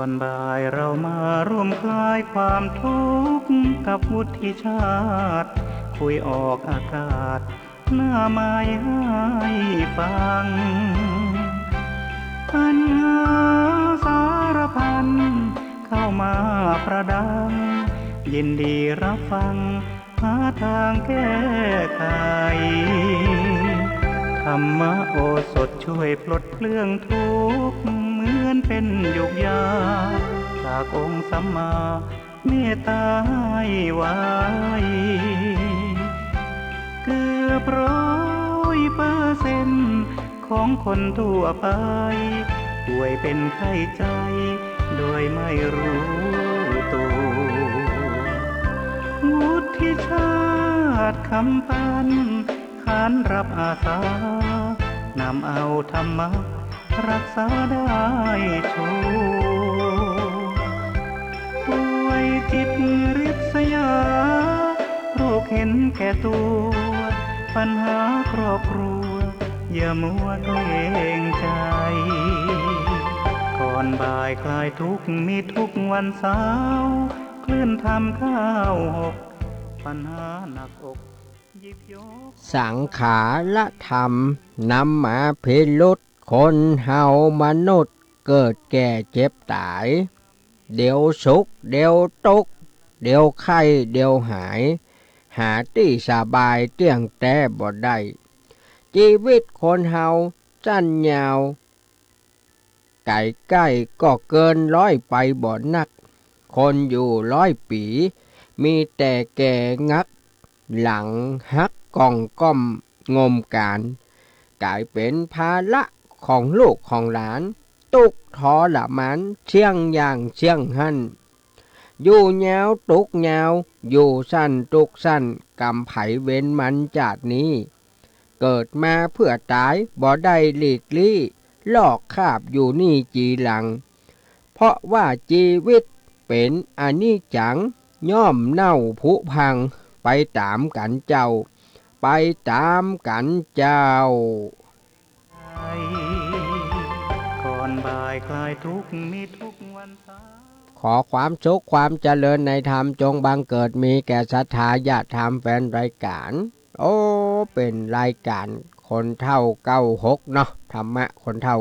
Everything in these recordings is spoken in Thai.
อนบ่ายเรามาร่วมคลายความทุกข์กับวุฒิชาติคุยออกอากาศหน้าไม้ให้ฟังปัญหาสารพันเข้ามาประดังยินดีรับฟังหาทางแก้ไขธรรมโอสถช่วยปลดเปลื้องทุกข์เหมือนเป็นยุกยาจากองค์สัมมาเมตตาให้ไว้เกือบ100%ของคนทั่วไปป่วยเป็นไข้ใจโดยไม่รู้ตัววุฒิชาติคำปันขานรับอาสานำเอาธรรมะรักษาได้ชัวร์ป่วยจิตริษยาโรคเห็นแก่ตัวปัญหาครอบครัวอย่ามัวเกรงใจก่อนบ่ายคลายทุกข์มีทุกวันเสาร์คลื่นทำข้าวหกปัญหาหนักอกหยิบยกสังขารธรรมนำมาพิรุษคนเฮามนุษย์เกิดแก่เจ็บตายเดี๋ยวสุขเดี๋ยวทุกข์เดี๋ยวไข้เดี๋ยวหายหาที่สบายเตี้ยงแต่บ่ได้ชีวิตคนเฮาสั้นยาวไก่ใกล้ก็เกิน100ไปบ่นักคนอยู่100 ปีมีแต่แก่งักหลังหักกองก้อมงมการกลายเป็นภาระของลูกของหลานตุกทอละมันเชียงอย่างเชียงหันอยู่ยาวตุกยาวอยู่สั้นตุกสั้นกำไผเว้นมันจากนี้เกิดมาเพื่อตายบ่ได้หลีกลี่ลอกคาบอยู่นี่จีหลังเพราะว่าชีวิตเป็นอนิจจังย่อมเน่าผุพังไปตามกันเจ้าไปตามกันเจ้าก่อนบ่ายคลายทุกข์มีทุกวันเสาร์ขอความสุขความเจริญในธรรมจงบังเกิดมีแก่ศรัทธาญาติธรรมแฟนรายการโอ้เป็นรายการคนเท่า96เนาะธรรมะคนเท่า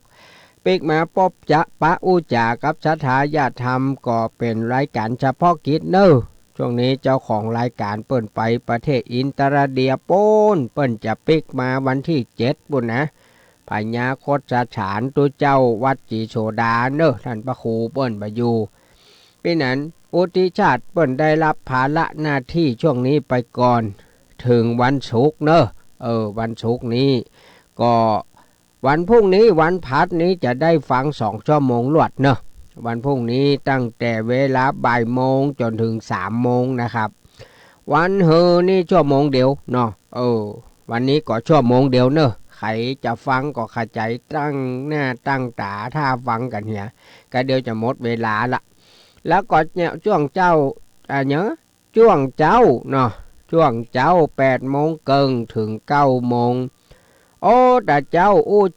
96ปิกมาพบจะปะอุจากับศรัทธาญาติธรรมก็เป็นรายการเฉพาะกิจเนอะช่วงนี้เจ้าของรายการเปิ่นไปประเทศอินเตอร์เดียโป้นเปิ่นจะปิกมาวันที่7บุญนะพญาโคตรสถานตัวเจ้าวัดจีโชดาเนอะท่านพระครูเปิ่นมาอยู่ปีนั้นอุทิชาติเปิ่นได้รับภาระหน้าที่ช่วงนี้ไปก่อนถึงวันศุกร์เนอะวันศุกร์นี้ก็วันพรุ่งนี้วันพัดนี้จะได้ฟัง2 ชั่วโมงลวดเนอะวันพรุ่งนี้ตั้งแต่เวลาบ่ายโมงจนถึง3 โมงนะครับวันเฮอนี่ชั่วโมงเดียวเนาะวันนี้ก็ชั่วโมงเดียวเนอะใครจะฟังก็เข้าใจตั้งหน้าตั้งตาถ้าฟังกันเหียก็เดี๋ยวจะหมดเวลาละแล้วก็เนี่ยช่วงเจ้าช่วงเจ้าเนาะช่วงเจ้า8 โมงเกิงถึง9 โมงโอ้แต่เจ้า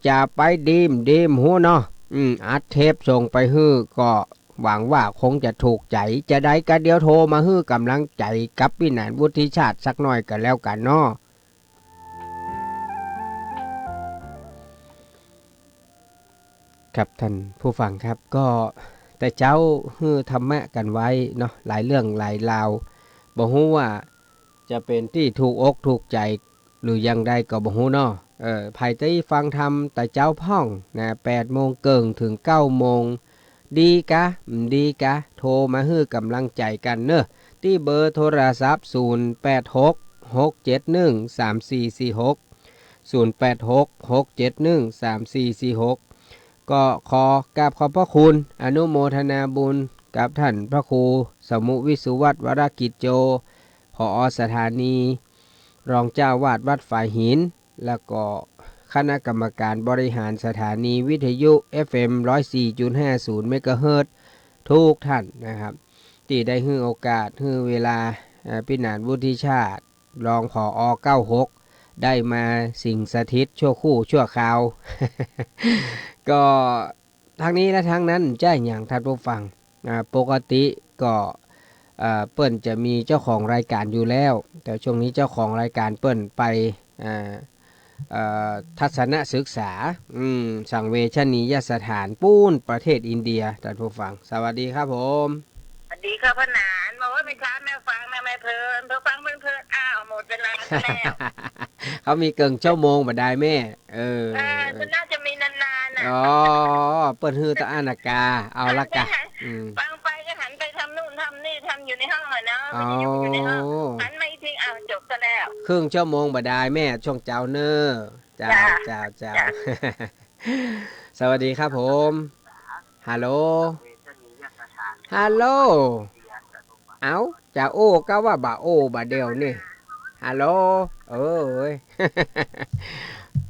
จะไปดีมหัวเนาะอัดเทปส่งไปฮื้อก็หวังว่าคงจะถูกใจจะได้ก็เดี๋ยวโทรมาฮื้อกำลังใจกับพี่หนานวุฒิชาติสักหน่อยกันแล้วกันเนาะครับท่านผู้ฟังครับก็แต่เจ้าฮื้อธรรมะกันไว้เนาะหลายเรื่องหลายราวบ่ฮู้ว่าจะเป็นที่ถูกอกถูกใจหรือยังได้ก็บ่ฮู้เนาะภายใต้ฟังธรรมแต่เจ้าพ่องนะ8 โมงเกิงถึง9 โมงดีกะโทรมาฮื้อกำลังใจกันเนอะที่เบอร์โทรศัพท์086 671 3446 086 671 3446ก็ขอกราบขอบพระคุณอนุโมทนาบุญกับท่านพระครูสมุวิสุวัตรวรกิจโจผอ.สถานีรองเจ้าวาดวัดฝ่ายหินแล้วก็คณะกรรมการบริหารสถานีวิทยุ FM 104.50 เมกะเฮิรตซ์ทุกท่านนะครับที่ได้ให้โอกาสให้เวลาพี่หนานวุฒิชาติรองผอ96ได้มาสิงสถิตชั่วคู่ชั่วคราว ก็ ทางนี้และทางนั้นแจ้งอย่างท่านผู้ฟังปกติก็เปิ้นจะมีเจ้าของรายการอยู่แล้วแต่ช่วงนี้เจ้าของรายการเปิ้นไปทัศนศึกษาสังเวชนียสถานปูนประเทศอินเดียท่านผู้ฟังสวัสดีครับผมสวัสดีค่ะพ่อหนานบอกว่าไปช้าแม่ฟังแม่เพลินฟังเพลินอ้าวหมดเวลาแล้ว เขามีเกิงชั่วโมงบ่ได้แม่ก็น่าจะมีนานๆน่ะอ๋อเปิดฮือตะอานากาเอาละกะฟังไปก็หันไปทำนู่นทำนี่ทำอยู่ในห้องอ่ะเนาะอ๋ออยู่ในห้องหันมาอีกทีอ้าวจบซะแล้วครึ่งชั่วโมงบ่ได้แม่ช่วงเจ้าเนอเจ้าสวัสดีครับผมฮัลโหลเอาจะโอ้ก็ว่าบ่าโอ้บ่าเดียวนี่ฮัลโหลย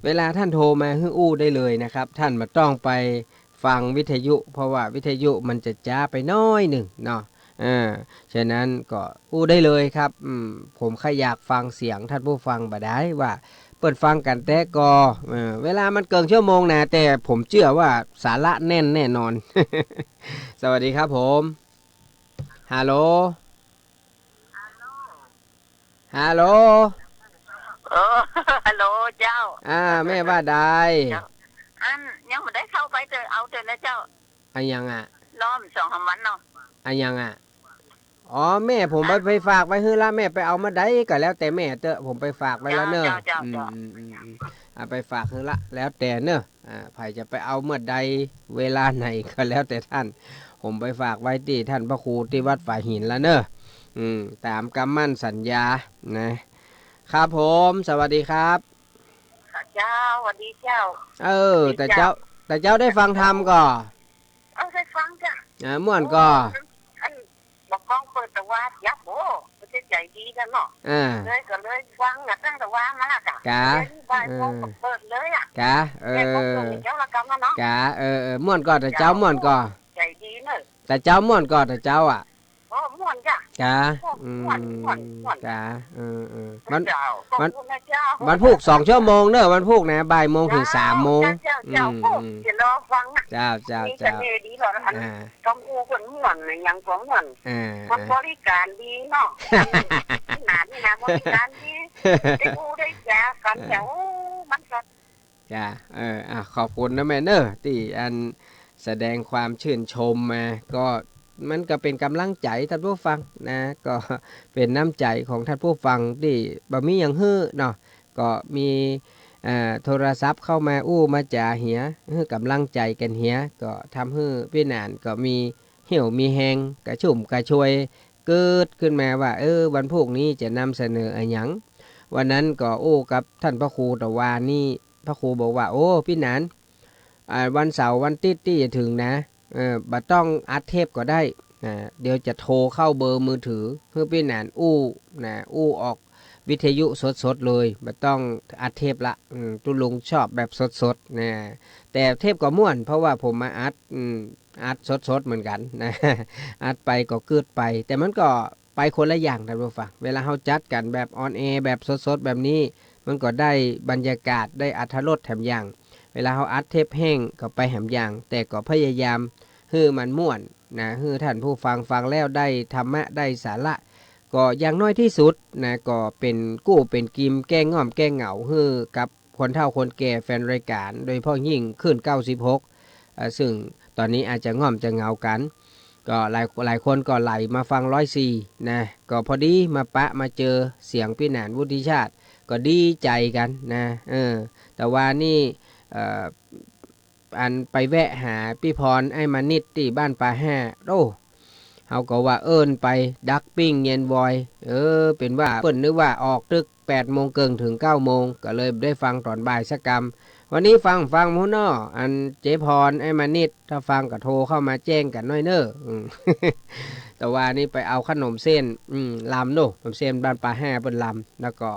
เวลาท่านโทรมาให้อู้ได้เลยนะครับท่านมาต้องไปฟังวิทยุเพราะว่าวิทยุมันจะจ้าไปน้อยหนึ่งเนาะฉะนั้นก็อู้ได้เลยครับผมแค่อยากฟังเสียงท่านผู้ฟังบ่ได้ว่าเปิดฟังกันแต่ก็เวลามันเกินชั่วโมงนะแต่ผมเชื่อว่าสาระแน่นแน่นอน สวัสดีครับผมฮัลโหลฮัลโหลฮัลโหลเจ้าแม่ว่าได้อันยังไม่ได้เข้าไปเจอเอาเจอนะเจ้าอันยังล้อม2 วันเนาะอันยังอ๋อแม่ผมไปฝากไว้ให้ละแม่ไปเอามาได้ก็แล้วแต่แม่เตอะผมไปฝากไว้แล้วเนอะไปฝากให้ละแล้วแต่เนอะไผจะไปเอาเมื่อใดเวลาไหนก็แล้วแต่ท่านผมไปฝากไว้ที่ท่านพระครูที่วัดฝ่ายหินแล้วเนอะตามคำมั่นสัญญานะครับผมสวัสดีครับเจ้าสวัสดีเจ้าแต่เจ้าได้ฟังธรรมก่อได้ฟังจ้ะม่วนก่อบอกกล้องเปิดแต่ว่ายับโอ้ประเทศใหญ่ดีกันเนาะเลยก็เลยฟังตั้งแต่ว่ามาละกะบ่ายโมงก็เปิดเลยอ่ะกะเจ้าละกำแล้วเนาะกะม่วนก่อแต่เจ้าม่วนก่อใจดีเนอะแต่เจ้าม่วนก่อแต่เจ้าอ่ะม่วนจ้ะกะกะมันพูก2 ชั่วโมงเนอะมันพูกนะบ่ายโมงถึง3 โมงเจ้าจะรอฟังเจ้าดีหรอต้องอูคนม่วนยังของม่วนมันบริการดีเนาะหนานี่นะบริการดีได้อูได้แจกกันเดี๋ยวมันก็จ้าขอบคุณนะแม่เนอะที่อันแสดงความชื่นชมมาก็มันก็เป็นกำลังใจท่านผู้ฟังนะก็เป็นน้ำใจของท่านผู้ฟังที่บ่มีอย่างฮื้อเนาะก็มีโทรศัพท์เข้ามามาจ่าเหียฮื้อกำลังใจกันเหียก็ทำฮื้อพี่นานก็มีเหี่ยวมีแหงกระชุ่มกระชวยเกิดขึ้นมาว่าวันพวกนี้จะนำเสนออะไรหยังวันนั้นก็กับท่านพระครูตะวานี่พระครูบอกว่าพี่นานวันเสาร์วันติดที่จะถึงนะบัดต้องอัดเทปก็ได้เดี๋ยวจะโทรเข้าเบอร์มือถือเพื่อพี่นานออกวิทยุสดๆเลยบัดต้องอัดเทปละตุลุงชอบแบบสดๆนะแต่เทปก็ม่วนเพราะว่าผมมาอัดสดๆเหมือนกันนะอัดไปก็เกิดไปแต่มันก็ไปคนละอย่างท่านผู้ฟังเวลาเฮาจัดกันแบบออนแอร์แบบสดๆแบบนี้มันก็ได้บรรยากาศได้อรรถรสแถมอย่างเวลาเขาอัดเทปแห้งก็ไปแหมอย่างแต่ก็พยายามฮื้อมันม่วนนะฮื้อท่านผู้ฟังแล้วได้ธรรมะได้สาระก็อย่างน้อยที่สุดนะก็เป็นกู้เป็นกิมแก้ง่อมแก้เหงาฮื้อกับคนเฒ่าคนแก่แฟนรายการโดยเฉพาะยิ่งขึ้น96ซึ่งตอนนี้อาจจะง่อมจะเหงากันก็หลายคนก็ไหลมาฟัง104นะก็พอดีมาปะมาเจอเสียงพี่หนานวุฒิชาติก็ดีใจกันนะแต่ว่านี่อันไปแวะหาพี่พรไอ้มานิดที่บ้านป่าแห่เขาก็ว่าไปดักปิ้งเย็นบอยเป็นว่าเปิ้นนึกว่าออกตึก8 โมงเกิงถึง9 โมงก็เลยได้ฟังตอนบ่ายสักกรรมวันนี้ฟังมูนออันเจพรไอ้มานิดถ้าฟังก็โทรเข้ามาแจ้งกันหน่อยเนอะแต่ว่านี่ไปเอาขนมเส้นลำขนมเส้นบ้านป่าแห่เปิ้นลำแล้วก็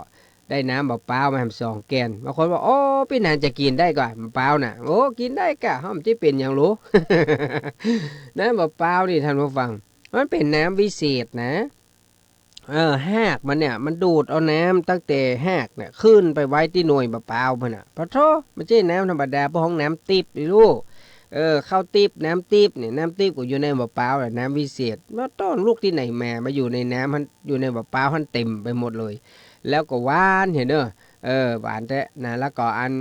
ได้น้ำมะพร้าวมาทำ2 แกนบางคนบอกพี่นานจะกินได้ก่อนมะพร้าวน่ะกินได้กะห้อมที่เป็นอย่างรู้ น้ำมะพร้าวนี่ท่านผู้ฟังมันเป็นน้ำวิเศษนะหากมันเนี่ยมันดูดเอาน้ำตั้งแต่หากเนี่ยขึ้นไปไว้ที่หน่วยมะพร้าวมันน่ะเพราะมันไม่ใช่น้ำธรรมดาเพราะห้องน้ำติดนี่ลูก ข้าวติ๊บน้ำติ๊บเนี่ยน้ำติ๊บก็อยู่ในมะพร้าวแหละน้ำวิเศษว่าต้นลูกที่ไหนแม่มาอยู่ในน้ำมันอยู่ในมะพร้าวมันเต็มไปหมดเลยแล้วก็หวานเห็นเด้อหวานแท้นะแล้วก็อัน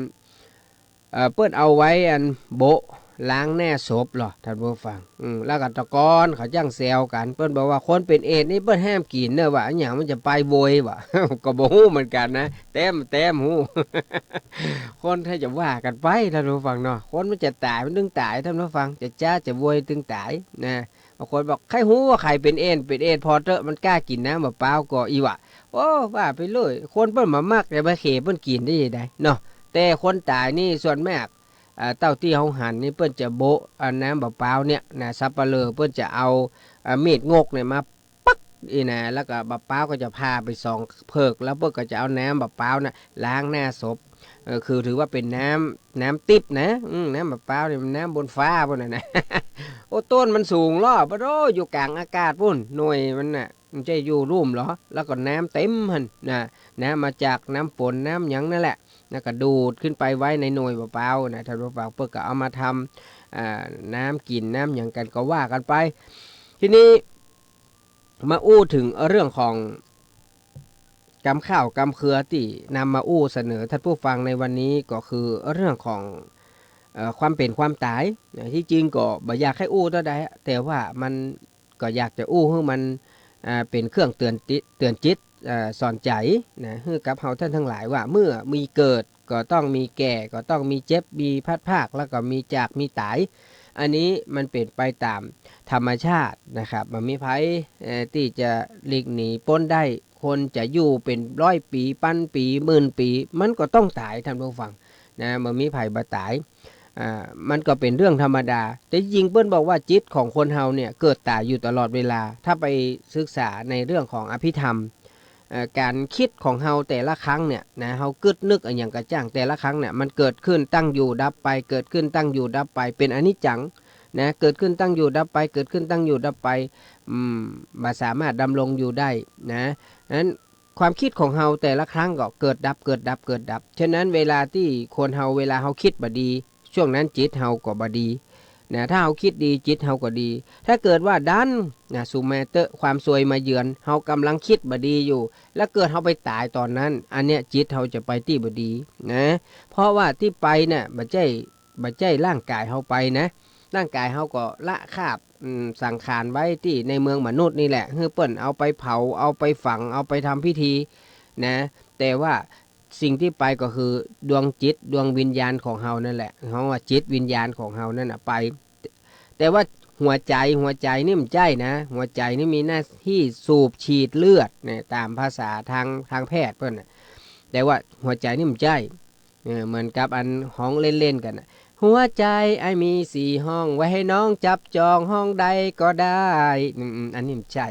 เปิ้นเอาไว้อันโบะล้างแน่ศพหรอท่านผู้ฟังแล้วก็ตะกอนเขาจ้างแซวกันเปิ้นบอกว่าคนเป็นเอดนี่เปิ้นห้ามกินเนอะว่าอันหยังมันจะไปโวยวะ ก็บ่ฮู้เหมือนกันนะแต้มฮู้ คนถ้าจะว่ากันไปท่านผู้ฟังเนาะคนมันจะตายมันตึงตายท่านผู้ฟังจะจ้าจะโวยตึงตายนะบางคนบอกใครฮู้ว่าใครเป็นเอ็นพอเตอะมันกล้ากินน้ำมะพร้าวก็อีวะโอ้ว่าไปเลยคนเปิ้นมามักแต่มาเขเปิ้นกินได้ยังไงเนาะแต่คนตายนี่ส่วนมากเต้าที่เฮาหั่นนี่เปิ้นจะโบะน้ำมะพร้าวเนี่ยนะซับปะเลอเปิ้นจะเอามีดงกเนี่ยมาปักอีนะแล้วก็มะพร้าวก็จะพาไปสองเพิกแล้วเปิ้นก็จะเอาน้ำมะพร้าวน่ะล้างหน้าศพคือถือว่าเป็นน้ำติ๊บนะน้ำมะพร้าวนี่มันน้ำบนฟ้าพุ่นน่ะนะ โอ้ต้นมันสูงล้อปะโดอยู่กลางอากาศพุ่นหน่วยมันน่ะมันจะอยู่ร่มเหรอแล้วก็น้ำเต็มหันนะน้ำมาจากน้ำฝนน้ำหยังนั่นแหละแล้วก็ดูดขึ้นไปไว้ในหน่วยมะพร้าวนะท่านผู้ฟังเพื่อก็เอามาทำน้ำกินน้ำหยังกันก็ว่ากันไปทีนี้มาอู้ถึงเรื่องของกำข้าวกำเครือที่นำมาอู้เสนอท่านผู้ฟังในวันนี้ก็คือเรื่องของความเป็นความตายที่จริงก็บ่อยากให้อู้เท่าใดแต่ว่ามันก็อยากจะอู้ให้มันเป็นเครื่องเตือนจิตสอนใจนะให้กับเฮาท่านทั้งหลายว่าเมื่อมีเกิดก็ต้องมีแก่ก็ต้องมีเจ็บมีพัดภาคแล้วก็มีจากมีตายอันนี้มันเป็นไปตามธรรมชาตินะครับมันมีไผที่จะหลีกหนีพ้นได้คนจะอยู่เป็น100 ปีพันปี10,000 ปีมันก็ต้องตายท่านผู้ฟังนะมันมีไผบ่ตายมันก็เป็นเรื่องธรรมดาแต่ยิงเปิ้นบอกว่าจิตของคนเฮาเนี่ยเกิดตายอยู่ตลอดเวลาถ้าไปศึกษาในเรื่องของอภิธรรมการคิดของเฮาแต่ละครั้งเนี่ยนะเฮากึดนึกอย่างกระจ่างแต่ละครั้งเนี่ยมันเกิดขึ้นตั้งอยู่ดับไปเกิดขึ้นตั้งอยู่ดับไปเป็นอนิจจังนะเกิดขึ้นตั้งอยู่ดับไปเกิดขึ้นตั้งอยู่ดับไปบ่สามารถดำรงอยู่ได้นะนั้นความคิดของเฮาแต่ละครั้งก็เกิดดับเกิดดับเกิดดับฉะนั้นเวลาที่คนเฮาเวลาเฮาคิดบ่ดีช่วงนั้นจิตเฮาก็บ่ดีนะถ้าเฮาคิดดีจิตเฮาก็ดีถ้าเกิดว่าดันนะสุเมเตอร์ความซวยมาเยือนเฮากำลังคิดบ่ดีอยู่แล้วเกิดเฮาไปตายตอนนั้นอันเนี้ยจิตเฮาจะไปที่บ่ดีนะเพราะว่าที่ไปน่ะบ่ใช่ร่างกายเฮาไปนะร่างกายเฮาก็ละคาบสังขารไว้ที่ในเมืองมนุษย์นี่แหละคือเปิ้นเอาไปเผาเอาไปฝังเอาไปทำพิธีนะแต่ว่าสิ่งที่ไปก็คือดวงจิตดวงวิญญาณของเฮานั่นแหละเฮาว่าจิตวิญญาณของเฮานั่นน่ะไปแต่ว่าหัวใจนี่มันใจนะหัวใจนี่มีหน้าที่สูบฉีดเลือดเนี่ยตามภาษาทางแพทย์เพิ่นน่ะแต่ว่าหัวใจนี่มันใจเหมือนกับอันห้องเล่นๆกันน่ะหัวใจไอ้มี4 ห้องไว้ให้น้องจับจองห้องใดก็ได้อันนี้มันใช่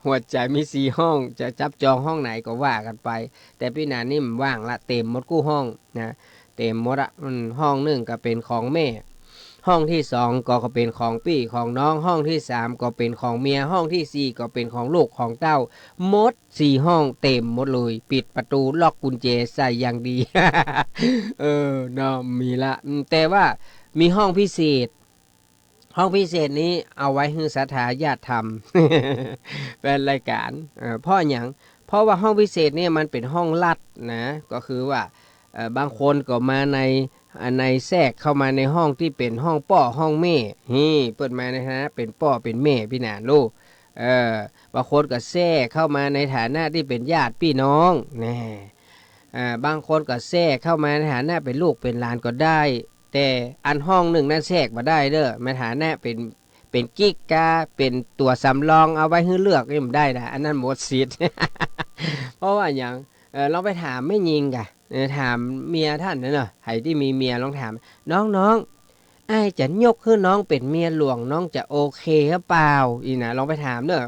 หัวใจมี4 ห้องจะจับจองห้องไหนก็ว่ากันไปแต่พี่นานี่มันว่างละเต็มหมดกู้ห้องนะเต็มหมดอะห้อง1ก็เป็นของแม่ห้องที่2ก็เป็นของพี่ของน้องห้องที่3ก็เป็นของเมียห้องที่4ก็เป็นของลูกของเต้าหมด4 ห้องเต็มหมดเลยปิดประตูล็อกกุญแจใส่อย่างดี เนาะมีละแต่ว่ามีห้องพิเศษนี้เอาไว้ให้ศรัทธาญาติธรรม เป็นรายการเพราะหยังเพราะว่าห้องพิเศษเนี่ยมันเป็นห้องลัดนะก็คือว่าบางคนก็มาในแทรกเข้ามาในห้องที่เป็นห้องป้อห้องแม่เปิดมาในฐานะเป็นป้อเป็นแม่พี่นาลูกบางคนก็แทรกเข้ามาในฐานะที่เป็นญาติพี่น้องนะบางคนก็แทรกเข้ามาในฐานะเป็นลูกเป็นหลานก็ได้แต่อันห้องหนึ่งนั้นแทรกมาได้เด้อในฐานะเป็นกิ๊กกาเป็นตัวสำรองเอาไว้ให้เลือกนี่มันได้นะอันนั้นหมดสิทธิ์ เพราะว่าอย่างเราไปถามไม่ยิงกะถามเมียท่านนะเนาะใครที่มีเมียลองถามน้องไอ้จะยกให้น้องเป็นเมียหลวงน้องจะโอเคหรือเปล่าอีนะลองไปถามเนอะ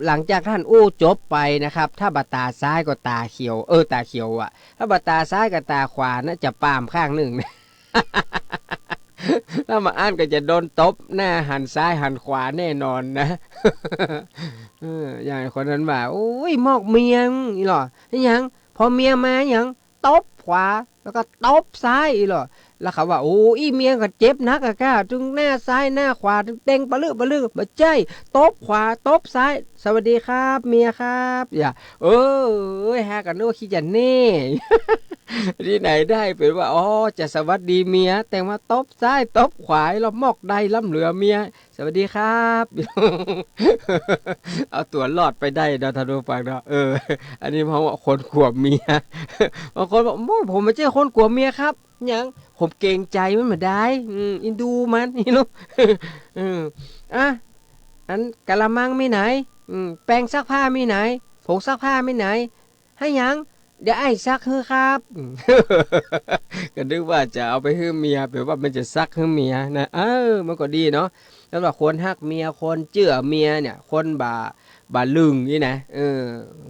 หลังจากท่านอู้จบไปนะครับถ้าบัตตาซ้ายก็ตาเขียวตาเขียวอ่ะถ้าบัตตาซ้ายกับตาขวาน่ะจะปามข้างหนึ่ง ถ้ามาอ่านก็จะโดนตบหน้าหันซ้ายหันขวาแน่นอนนะ อย่างคนนั้นว่าโอ้ยมอกเมียอีหรอยังพอเมียมาอย่างตบขวาแล้วก็ตบซ้ายอีหรอ แล้วเขาว่าโอ้อีเมียก็เจ็บนักอะก้าถึงหน้าซ้ายหน้าขวาถึงเด้งปะลึบ่ใจตบขวาตบซ้ายสวัสดีครับเมียครับอย่าฮะกันนึกว่าขี้จะเน่ ที่ไหนได้เป็นว่าอ๋อจะสวัสดีเมียแต่ว่าตบซ้ายตบขวาเรามอกใดล้ำเหลือเมียสวัสดีครับ เอาตัวรอดไปได้เนาะท่านผู้ฟังเนาะอันนี้เพราะว่าคนกลัวเมีย บางคนบอกโอ้ผมไม่ใช่คนกลัวเมียครับยังผมเกรงใจมันมาได้อินดูมันนี่เนาะ อ่ะอันกะละมังมีไหนแปรงซักผ้ามีไหนผงซักผ้ามีไหนให้ยังเดี๋ยวไอ้ซักให้ครับ ก็นึกว่าจะเอาไปให้เมียแปลว่ามันจะซักให้เมียนะมันก็ดีเนาะแล้วว่าคนฮักเมียคนเจื้อเมียเนี่ยคนบ่าลึงนี่นะ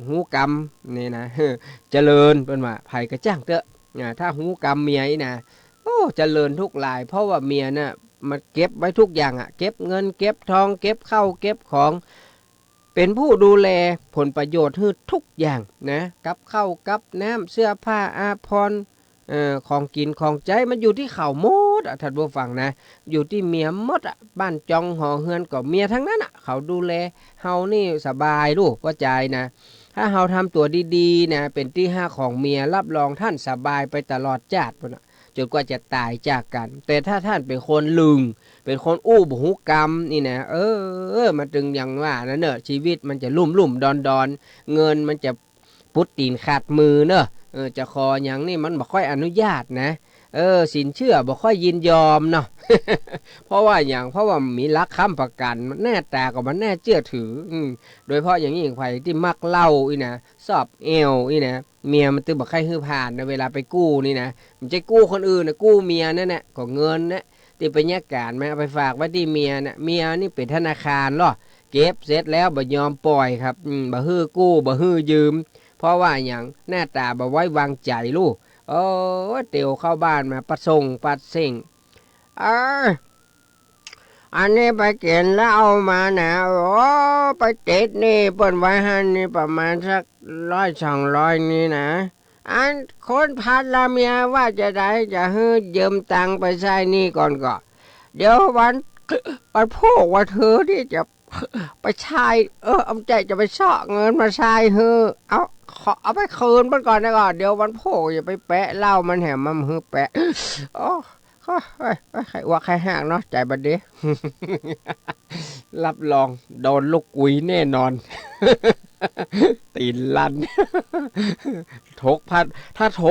หูกำนี่นะเจริญเป็นว่าไผกระจ้างเตอะถ้าหูกำเมียนี่นะโอ้เจริญทุกหลายเพราะว่าเมียน่ะมันเก็บไว้ทุกอย่างเก็บเงินเก็บทองเก็บข้าวเก็บของเป็นผู้ดูแลผลประโยชน์ให้ทุกอย่างนะกับข้าวกับน้ำเสื้อผ้าอาภรณ์ของกินของใจมันอยู่ที่เขาหมดท่านผู้ฟังนะอยู่ที่เมียหมดบ้านจองหอเฮือนก็เมียทั้งนั้นเขาดูแลเฮานี่สบายลูกว่าใจนะถ้าเฮาทำตัวดีๆนะเป็นที่ห้าของเมียรับรองท่านสบายไปตลอดจาดจนกว่าจะตายจากกันแต่ถ้าท่านเป็นคนลึงเป็นคนอู้บุหุกรรมนี่นะมันจึงอย่างว่านะเนอะชีวิตมันจะลุ่มดอนเงินมันจะพุดตีนขาดมือเนอะจะคออย่างนี่มันบ่ค่อยอนุญาตนะสินเชื่อบ่ค่อยยินยอมเนาะ เพราะว่ามีรักค้ำประกันมันแน่ตาก็มันแน่เชื่อถือโดยเฉพาะอย่างนี้ใครที่มักเล่าอีนะสอบเอวอีนะเมียมันตึงบ่ค่อยฮื้อผ่านนะเวลาไปกู้นี่นะมันจะกู้คนอื่นนะกู้เมียนั่นแหละก็เงินนะที่ไปแยกการมาเอาไปฝากไว้ที่เมียนะเมียนี่เป็นธนาคารหรอเก็บเสร็จแล้วบ่ยอมปล่อยครับบ่ฮื้อกู้บ่ฮื้อยืมเพราะว่าอย่างหน้าตาบ่ไว้วางใจลูกเตียวเข้าบ้านมาปัดส่งปัดสิ่งอันนี้ไปเก็บแล้วเอามานะไปเจ็ดนี่เปิดไว้ให้นี่ประมาณสัก100-200นี่นะอันคนพัดละเมียว่าจะได้จะให้ยืมตังไปใช้นี่ก่อนเดี๋ยววันพวกว่าเธอที่จะไปใช้เอาใจจะไปเสาะเงินมาใช้เอาไปคืนมันก่อนนะก่อนเดี๋ยววันโพอย่าไปแปะเหล้ามันแหมมันหือแปะใครว่าใครห่างเนาะใจบัดเด รับรองโดนลูกกุยแน่นอน ตีนลั่น ทกพัดถ้าท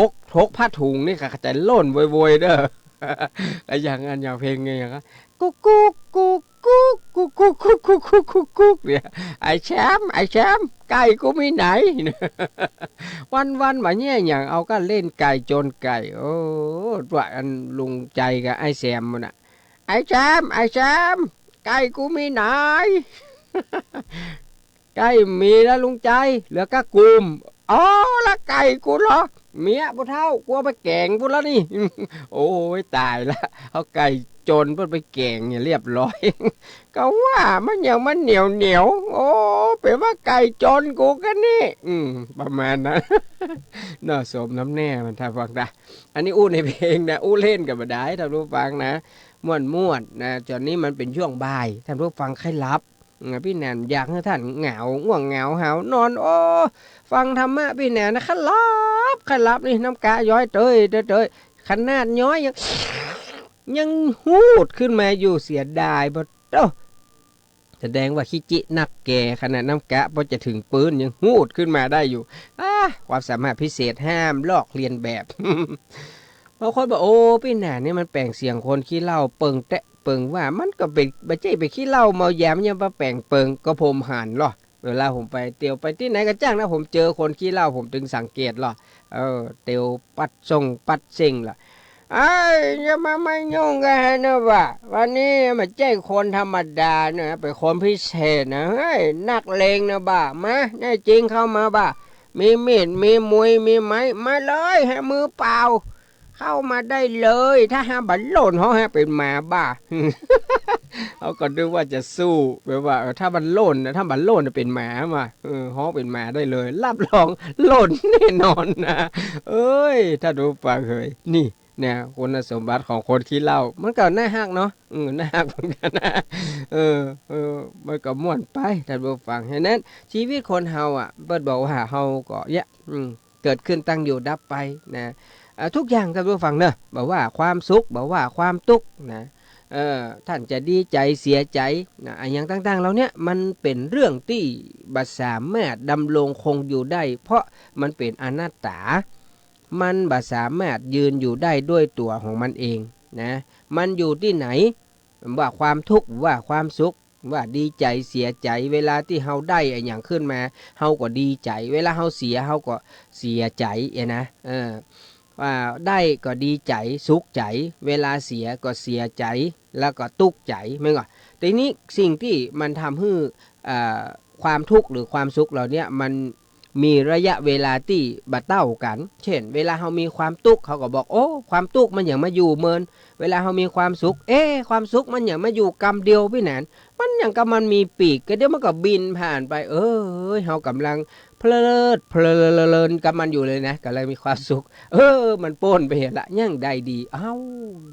กผ้าถุงนี่ค่ะจะโล่นโวยเด้อ อย่างเพลงไงอย่างนั้นกุ๊กกุ๊กกุ๊กกุ๊กกุ๊กกุ๊กกุ๊กกุ๊กกุ๊กกุ๊กกุ๊กเนี่ยไอ้แชมป์ไก่กูมีไหน วันมาเนี่ยอย่างเอาก็เล่นไก่จนไก่ตัวอันลุงใจกับไอ้แซมมันไอ้แชมป์ไก่กูมีไหน ไก่มีแล้วลุงใจเหลือก็กุมแล้วไก่กูเหรอเมียผู้เฒ่ากลัวไปแกงพูดแล้วนี่ โอ้ยตายละเอาไก่จนเพิ่นไปแกงเนี่ยเรียบร้อย ก็ว่ามันอย่างมันเหนียวเป็นว่าไก่จนกูกันนี่ประมาณนั้น น่าสมน้ำแน่มันท่านฟังนะอันนี้อู้ในเพลงนะอู้เล่นกับมาได้ท่านผู้ฟังนะม่วนนะจนนี้มันเป็นช่วงบ่ายท่านผู้ฟังใครรับพี่แนนอยากให้ท่านง่วงเหงาหาวนอนฟังธรรมะพี่แนนนะขันลับนี่น้ำกะย้อยเตยขนาดย้อยยังหูดขึ้นมาอยู่เสียดายบ่แสดงว่าขี้จินักแก่ขนาดน้ำกะพอจะถึงปืนยังหูดขึ้นมาได้อยู่ความสามารถพิเศษห้ามลอกเลียนแบบ บางคนบอกพี่แนนนี่มันแปลงเสียงคนขี้เหล้าเปิงแตะเปิงว่ามันก็เป็นบัจเจไปขี้เหล้าเมาแยมยังมาแปลงเปิงก็ผมหันหรอเวลาผมไปเตียวไปที่ไหนก็จ้างนะผมเจอคนขี้เหล้าผมถึงสังเกตหรอเตียวปัดส่งปัดเซ็งล่ะอย่ามาไม่ยุ่งกันนะว่าวันนี้มาแจ้งคนธรรมดาเนี่ยเป็นคนพิเศษนะเฮ้ยนักเลงนะบ้ามาแน่จริงเข้ามาบ้ามีมีดมีมวยมีไม้มาเลยให้มือเปล่าเข้ามาได้เลยถ้าหาบัลโลนเขาให้เป็นหมาบ้า เขาก็ดูว่าจะสู้แบบว่าถ้าบัลโลนนะถ้าบัลโลนเป็นหมามาเขาเป็นหมาได้เลยรับรองหล่นแน่นอนนะถ้าดูฟังเคยนี่ เนี่ยคุณสมบัติของคนขี้เหล้ามันก็น่าฮักเนาะน่าฮักเหมือนกันนะเออมันก็ม่วนไปท่านผู้ฟังฉะนั้นชีวิตคนเฮาอ่ะเปิดบอกว่าเฮาก็เกิดขึ้นตั้งอยู่ดับไปนะทุกอย่างท่านผู้ฟังเนอะบอกว่าความสุขบอกว่าความทุกข์นะท่านจะดีใจเสียใจนะอย่างต่างๆเราเนี่ยมันเป็นเรื่องที่บ่สามารถดำรงคงอยู่ได้เพราะมันเป็นอนัตตามันบ่สามารถยืนอยู่ได้ด้วยตัวของมันเองนะมันอยู่ที่ไหนว่าความทุกข์ว่าความสุขว่าดีใจเสียใจเวลาที่เฮาได้อย่างขึ้นมาเฮาก็ดีใจเวลาเฮาเสียเฮาก็เสียใจนะว่าได้ก็ดีใจสุขใจเวลาเสียก็เสียใจแล้วก็ทุกข์ใจแม่นบ่ทีนี้สิ่งที่มันทำให้ความทุกข์หรือความสุขเราเนี่ยมันมีระยะเวลาที่บ่เท่ากันเช่นเวลาเฮามีความทุกข์เขาก็บอกโอ้ความทุกข์มันอย่างมาอยู่เมินเวลาเฮามีความสุขความสุขมันอย่างมาอยู่กำเดียวพี่แหนนมันอย่างกับมันมีปีกก็เดี๋ยวมันก็บินผ่านไปเฮากำลังเพลินกับมันอยู่เลยนะก็เลยมีความสุขมันโป้นไปเห็นละยังได้ดี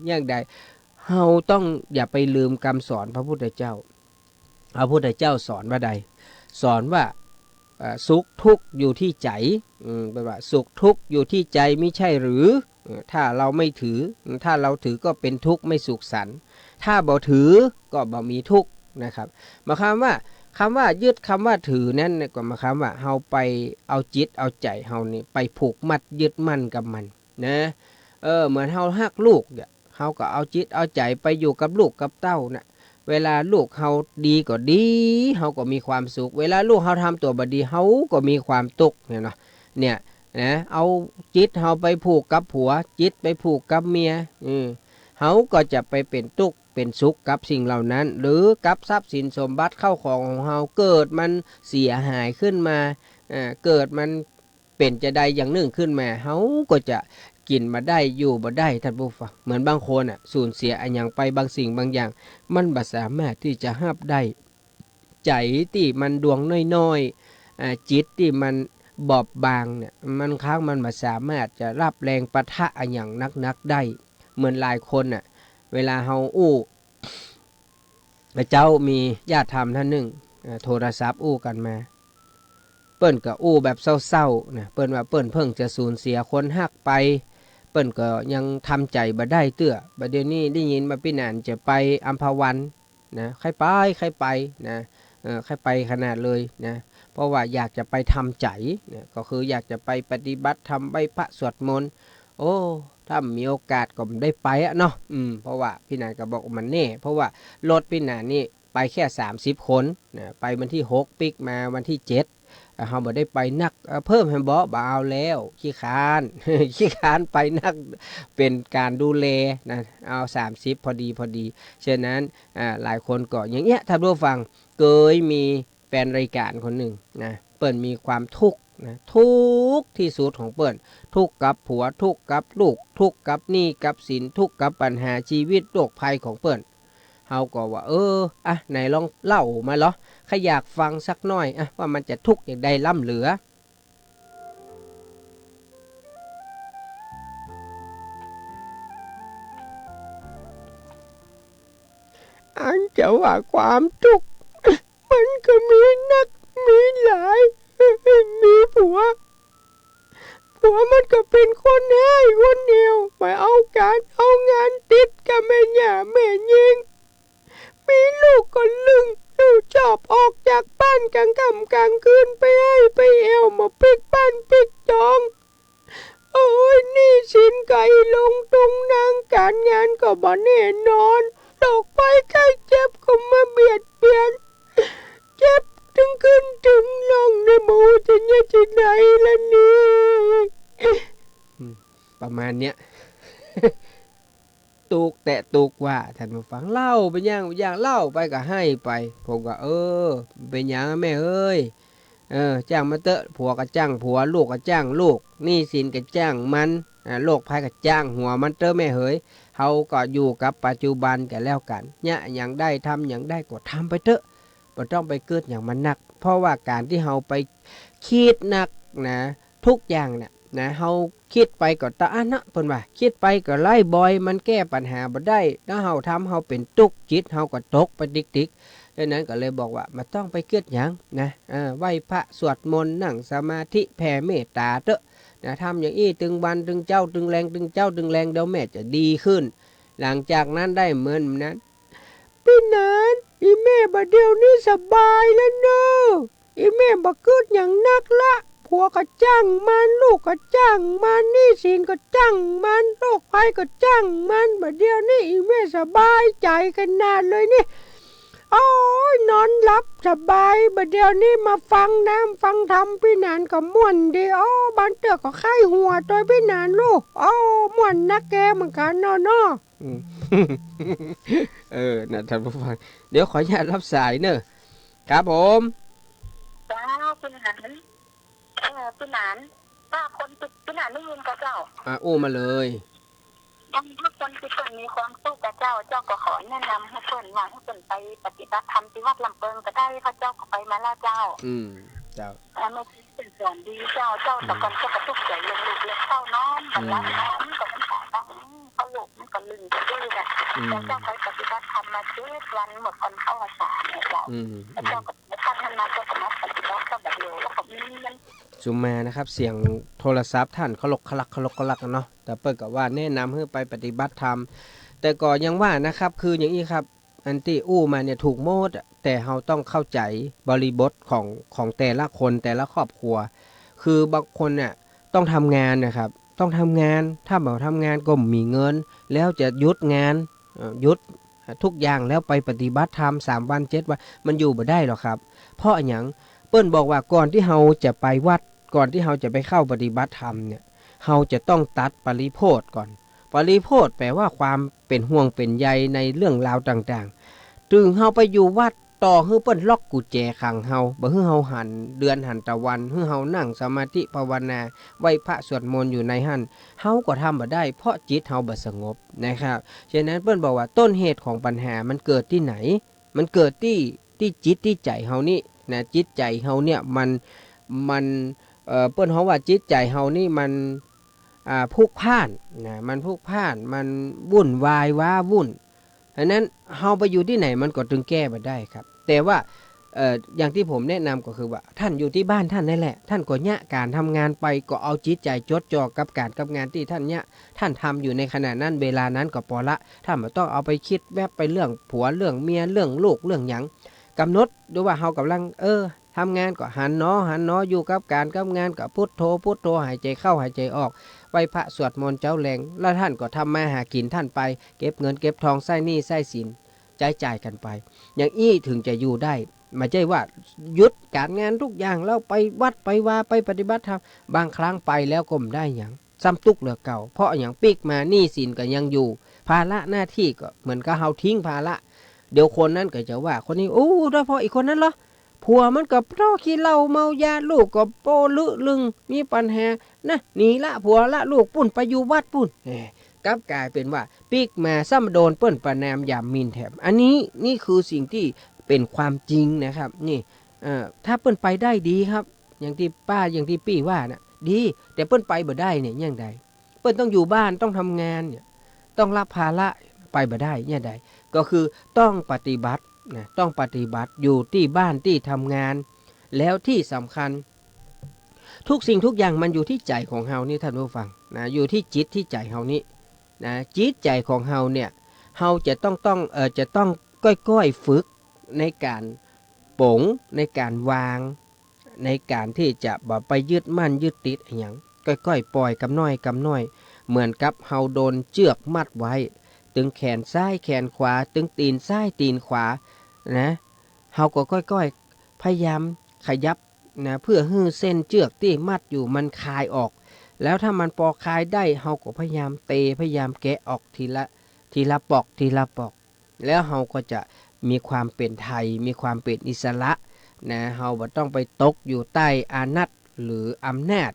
ยังได้เฮาต้องอย่าไปลืมคำสอนพระพุทธเจ้าพระพุทธเจ้าสอนว่าใดสอนว่าสุขทุกข์อยู่ที่ใจแปลว่าสุขทุกข์อยู่ที่ใจไม่ใช่หรือถ้าเราไม่ถือถ้าเราถือก็เป็นทุกข์ไม่สุขสันต์ถ้าบ่ถือก็บ่มีทุกข์นะครับหมายความว่ายึดคำว่าถือนั่นก็หมายความว่าเฮาไปเอาจิตเอาใจเฮานี่ไปผูกมัดยึดมั่นกับมันนะเหมือนเฮาฮักลูกเนี่ยเฮาก็เอาจิตเอาใจไปอยู่กับลูกกับเต้านะเวลาลูกเฮาดีก็ดีเฮาก็มีความสุขเวลาลูกเฮาทำตัวบ่ดีเฮาก็มีความทุกข์เนี่ยนะเอาจิตเฮาไปผูกกับผัวจิตไปผูกกับเมียเฮาก็จะไปเป็นทุกข์เป็นสุขกับสิ่งเหล่านั้นหรือกับทรัพย์สินสมบัติเข้าของเฮาเกิดมันเสียหายขึ้นมาเกิดมันเป็นจะใดอย่างหนึ่งขึ้นมาเฮาก็จะกินมาได้อยู่บ่ได้ท่านผู้ฟังเหมือนบางคนสูญเสียอันอย่างไปบางสิ่งบางอย่างมันบ่สามารถที่จะรับได้ใจที่มันดวงน้อยๆจิตที่มันบอบบางเนี่ยมันค้างมันบ่สามารถจะรับแรงปะทะอันอย่างนักได้เหมือนหลายคนเวลาเฮาเจ้ามีญาติธรรมท่านหนึ่งโทรศัพท์กันมาเปิ้นก็แบบเศร้าๆนะเปิ้นว่าเปิ้นเพิ่งจะสูญเสียคนฮักไปเปิ้นก็ยังทำใจบ่ได้เตื้อบัดเดี๋ยวนี้ได้ยินมาพี่นานจะไปอัมพวันนะใครไปนะใครไปขนาดเลยนะเพราะว่าอยากจะไปทำใจนะก็คืออยากจะไปปฏิบัติทำใบพระสวดมนต์ถ้ามีโอกาสก็ได้ไปเนาะเพราะว่าพี่นานก็บอกมันแน่เพราะว่ารถพี่นานนี่ไปแค่30คนนะไปวันที่6ปิกมาวันที่7เฮาบ่ได้ไปนักเพิ่มให้บ่เอาแล้วขี้คร้านไปนักเป็นการดูแลนะเอา30พอดีฉะนั้นหลายคนก็อย่างเงี้ยถ้าผู้ฟังเคยมีแฟนรายการคนหนึ่งนะเปิ้นมีความทุกข์นะทุกข์ที่สุดของเปิ้นทุกข์กับผัวทุกข์กับลูกทุกข์กับหนี้กับสินทุกข์กับปัญหาชีวิตโรคภัยของเปิ้นเฮาก็ว่าไหนลองเล่ามาเหรอใครอยากฟังสักหน่อยว่ามันจะทุกข์อย่างใดล่ำเหลืออันจะว่าความทุกข์มันก็มีนักมีหลายมีผัวมันก็เป็นคนให้คนเดียวไปเอางานติดกับแม่ย่าแม่ยิงมีลูกก็ลึงชอบออกจากบ้านกลางค่ำกลางคืนไปแอวมาปิกบ้านปิกจองนี่สินไก่ลงตรงนางการงานก็บ่แน่นอนตกไปใกล้เจ็บก็มาเบียดเบียนเจ็บถึงขึ้นถึงลงในหมูจะเนี่ยจะไหนล่ะนี่ประมาณเนี้ยตุกแต่ตุกว่าท่านผู้ฟังเล่าไปย่างเล่าไปก็ให้ไปผมก็เป็นอย่างแม่เอ้ยจ้างมาเตอะผัวก็จ้างผัวลูกก็จ้างลูกหนี้สินก็จ้างมันโรคภัยก็จ้างหัวมันเตอะแม่เฮ้ยเฮาก็อยู่กับปัจจุบันกันแล้วกันเนี่ยอย่างได้ทำอย่างได้ก็ทำไปเถอะบ่ต้องไปเกิดอย่างมันหนักเพราะว่าการที่เฮาไปคิดหนักนะทุกอย่างเนี่ย นะเฮาคิดไปก็ตาอันนะเพิ่นว่าคิดไปก็ไล่บอยมันแก้ปัญหาบ่ได้ถ้าเฮาทำเฮาเป็นตุกจิตเฮาก็ตกไปติ๊กๆดังนั้นก็เลยบอกว่ามันต้องไปเกิดหยังนะไหว้พระสวดมนต์นั่งสมาธิแผ่เมตตาเถอะนะทำอย่างอี้ตึงวันตึงเจ้าตึงแรงตึงเจ้าตึงแรงเดี๋ยวแม่จะดีขึ้นหลังจากนั้นได้เหมือนนั้นพี่นานอีแม่บัดเดี๋ยวนี้สบายแล้วเนอะอีแม่บ่เกิดหยังนักละผัวก็จ้างมันลูกก็จ้างมันหนี้สินก็จ้างมันโรคภัยก็จ้างมันบัดเดี๋ยวนี้อีแม่สบายใจขนาดเลยนี่โอ้ยนอนหลับสบายบัดเดี๋ยวนี้มาฟังน้ำฟังธรรมพี่นานก็ม่วนดีโอ้บ้านเตือก็ไข้หัวตัวพี่นานลูกโอ้ม่วนนักแกเหมือนกันเนาะนะท่านผู้ฟังเดี๋ยวขออนุญาตรับสายเนอะครับผมจ้าพี่หนานพี่หนานถ้าคนพี่หนานไม่ยินกับเจ้าอู้มาเลยถ้าคนที่คนมีความสุขกับเจ้าก็ขอแนะนำให้คนว่าให้คนไปปฏิบัติธรรมที่วัดลำเปิงก็ได้พระเจ้าก็ไปมาแล้วเจ้าเจ้าไม่เป็นส่วนดีเจ้าแต่ก่อนก็กระตุกใจลงลูกเล็กเข้าน้อมกันแล้วน้อมก็มันต่างเขาลูกมันก็ลึงไปด้วยแหละแล้วเจ้าไปปฏิบัติธรรมมา7 วันหมดคนเข้าอาสาเนี่ยเจ้าแล้วเจ้าก็ท่านมาก็มาปฏิบัติก็แบบเดียวแล้วก็มีมันซูมมานะครับเสียงโทรศัพท์ท่านเขาลกขลักเนาะแต่เปิดกับว่าแนะนำให้ไปปฏิบัติธรรมแต่ก็ยังว่านะครับคืออย่างนี้ครับอันที่อู้มาเนี่ยถูกโมดแต่เราต้องเข้าใจบริบทของแต่ละคนแต่ละครอบครัวคือบางคนเนี่ยต้องทำงานนะครับต้องทำงานถ้าบอกทำงานก็มีเงินแล้วจะหยุดงานหยุดทุกอย่างแล้วไปปฏิบัติธรรม3 วัน7 วันมันอยู่บ่ได้หรอกครับเพราะอย่างเปิ้นบอกว่าก่อนที่เราจะไปวัดก่อนที่เราจะไปเข้าปฏิบัติธรรมเนี่ยเราจะต้องตัดปริโภทก่อนปริโภทแปลว่าความเป็นห่วงเป็นใยในเรื่องราวต่างๆถึงเราไปอยู่วัดต่อให้เปิ้นล็อกกุญแจขังเราบ่ให้เราหันเดือนหันตะวันให้เรานั่งสมาธิภาวนาไหว้พระสวดมนต์อยู่ในหันเฮาก็ทำบ่ได้เพราะจิตเฮาบ่สงบนะครับฉะนั้นเปิ้นบอกว่าต้นเหตุของปัญหามันเกิดที่ไหนมันเกิดที่จิตที่ใจเฮานี่นะจิตใจเฮาเนี่ยมันเปิ้นเฮาว่าจิตใจเฮานี่มันพุกพ่านนะมันพุกพ่านมันวุ่นวายว้าวุ่นฉะนั้นเฮาไปอยู่ที่ไหนมันก็ถึงแก้บ่ได้ครับแต่ว่าอย่างที่ผมแนะนำก็คือว่าท่านอยู่ที่บ้านท่านนั่นแหละท่านก็เนี่ยการทำงานไปก็เอาจิตใจจดจ่อกับการกับงานที่ท่านเนี่ยท่านทำอยู่ในขณะนั้นเวลานั้นก็พอละท่านไม่ต้องเอาไปคิดแวบไปเรื่องผัวเรื่องเมียเรื่องลูกเรื่องหยังกำหนดดูว่าเฮากำลังทำงานก็หันเนาะอยู่กับการกับงานก็พุทโธหายใจเข้าหายใจออกไหว้พระสวดมนต์เจ้าแรงแล้วท่านก็ทำมาหากินท่านไปเก็บเงินเก็บทองใส่หนี้ใส่สินจ่ายกันไปอย่างอี้ถึงจะอยู่ได้ไม่ใช่ว่าหยุดการงานทุกอย่างแล้วไปวัดไปว่าไปปฏิบัติธรรมบางครั้งไปแล้วก็ไม่ได้อย่างซ้ำตุกเหลือเก่าเพราะอย่างปีกมาหนี้สินก็ยังอยู่ภาระหน้าที่ก็เหมือนกับเฮาทิ้งภาระเดี๋ยวคนนั้นก็จะว่าคนนี้โอ้แล้วพออีกคนนั้นเหรอผัวมันก็เพราะขี้เหล้าเมายาลูกก็โปลึงมีปัญหานะหนีละผัวละลูกปุ่นไปอยู่วัดปุ่นกลับกลายเป็นว่าปีกมาซ้ำโดนเปิ้นประนามยามมินแถมอันนี้นี่คือสิ่งที่เป็นความจริงนะครับนี่ถ้าเปิ้นไปได้ดีครับอย่างที่ป้าอย่างที่ปี้ว่านะดีแต่เปิ้นไปบ่ได้เนี่ยอย่างใดเปิ้นต้องอยู่บ้านต้องทำงานเนี่ยต้องรับภาระไปบ่ได้อย่างใดก็คือต้องปฏิบัตินะต้องปฏิบัติอยู่ที่บ้านที่ทำงานแล้วที่สำคัญทุกสิ่งทุกอย่างมันอยู่ที่ใจของเฮานี่ท่านผู้ฟังนะอยู่ที่จิตที่ใจเฮานี่นะจิตใจของเฮาเนี่ยเฮาจะต้องก้อยๆฝึกในการปงในการวางในการที่จะบ่ไปยึดมั่นยึดติดอย่างก้อยๆปล่อยกำน้อยเหมือนกับเฮาโดนเชือกมัดไว้ตึงแขนซ้ายแขนขวาตึงตีนซ้ายตีนขวานะเฮาก็ค่อยๆพยายามขยับนะเพื่อให้เส้นเชือกที่มัดอยู่มันคลายออกแล้วถ้ามันพอคลายได้เฮาก็พยายามพยายามแกะออกทีละปอกแล้วเฮาก็จะมีความเป็นไทยมีความเป็นอิสระนะเฮาบ่ต้องไปตกอยู่ใต้อานัตหรืออำนาจ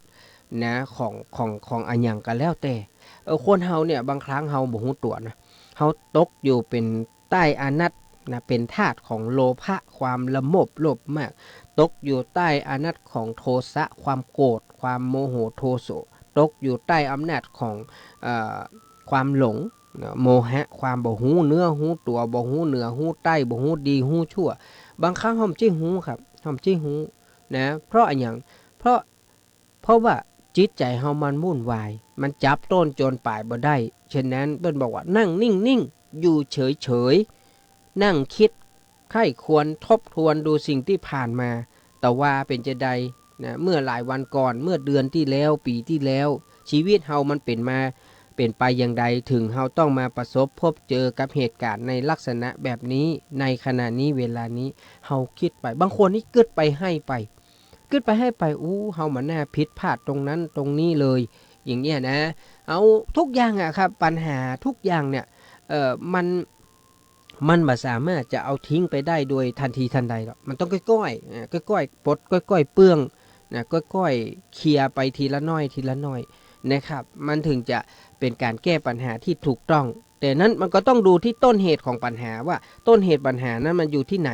นะของอันหยังกันแล้วแต่คนเฮาเนี่ยบางครั้งเฮาบ่ฮู้ตัวนะเฮาตกอยู่เป็นใต้อานัตนะเป็นทาสของโลภะความละโมบโลภมากตกอยู่ใต้อานัตของโทสะความโกรธความโมโหโทโส ตกอยู่ใต้อำนาจของความหลงโมหะความบ่ฮู้เนื้อฮู้ตัวบ่ฮู้เหนือฮู้ใต้บ่ฮู้ดีฮู้ชั่วบางครั้งเฮาจิฮู้ครับเฮาจิฮู้นะเพราะอะไรอย่างเพราะว่าจิตใจเฮามันวุ่นวายมันจับต้นจนปลายบ่ได้ฉะนั้นเปิ้นบอกว่านั่งนิ่งๆอยู่เฉยๆนั่งคิดใคร่ควรทบทวนดูสิ่งที่ผ่านมาแต่ว่าเป็นจะใดนะเมื่อหลายวันก่อนเมื่อเดือนที่แล้วปีที่แล้วชีวิตเฮามันเป็นไปอย่างใดถึงเฮาต้องมาประสบพบเจอกับเหตุการณ์ในลักษณะแบบนี้ในขณะนี้เวลานี้เฮาคิดไปบางคนนี่เกิดไปให้ไปเฮามันน่าผิดพลาดตรงนั้นตรงนี้เลยอย่างเงี้ยนะเอาทุกอย่างอะครับปัญหาทุกอย่างเนี่ยมันบ่สามารถจะเอาทิ้งไปได้โดยทันทีทันใดหรอกมันต้องค่อยๆปลดค่อยๆเปื้องนะค่อยๆเคลียร์ไปทีละน้อยนะครับมันถึงจะเป็นการแก้ปัญหาที่ถูกต้องแต่นั้นมันก็ต้องดูที่ต้นเหตุของปัญหาว่าต้นเหตุปัญหานั้นมันอยู่ที่ไหน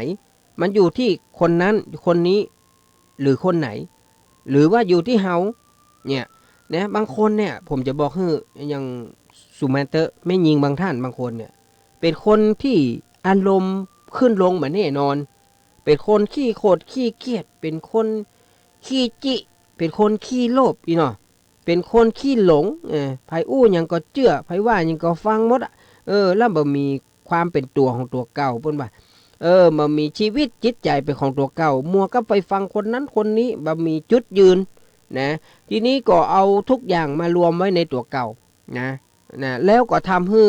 มันอยู่ที่คนนั้นคนนี้หรือคนไหนหรือว่าอยู่ที่เฮาเนี่ยนะบางคนเนี่ยผมจะบอกให้อย่างสุมาเตอร์ไม่ยิงบางท่านบางคนเนี่ยเป็นคนที่อารมณ์ขึ้นลงเหมือนแน่นอนเป็นคนขี้โคตรขี้เกียจเป็นคนขี้จิเป็นคนขี้โลภอีเนาะเป็นคนขี้หลงไผอู้หยังก็เชื่อไผว่าหยังก็ฟังหมดอ่ะแล้วบ่มีความเป็นตัวของตัวเก่าเพิ่นว่ามันมีชีวิตจิตใจเป็นของตัวเก่ามัวก็ไปฟังคนนั้นคนนี้บ่มีจุดยืนนะทีนี้ก็เอาทุกอย่างมารวมไว้ในตัวเก่านะแล้วก็ทำให้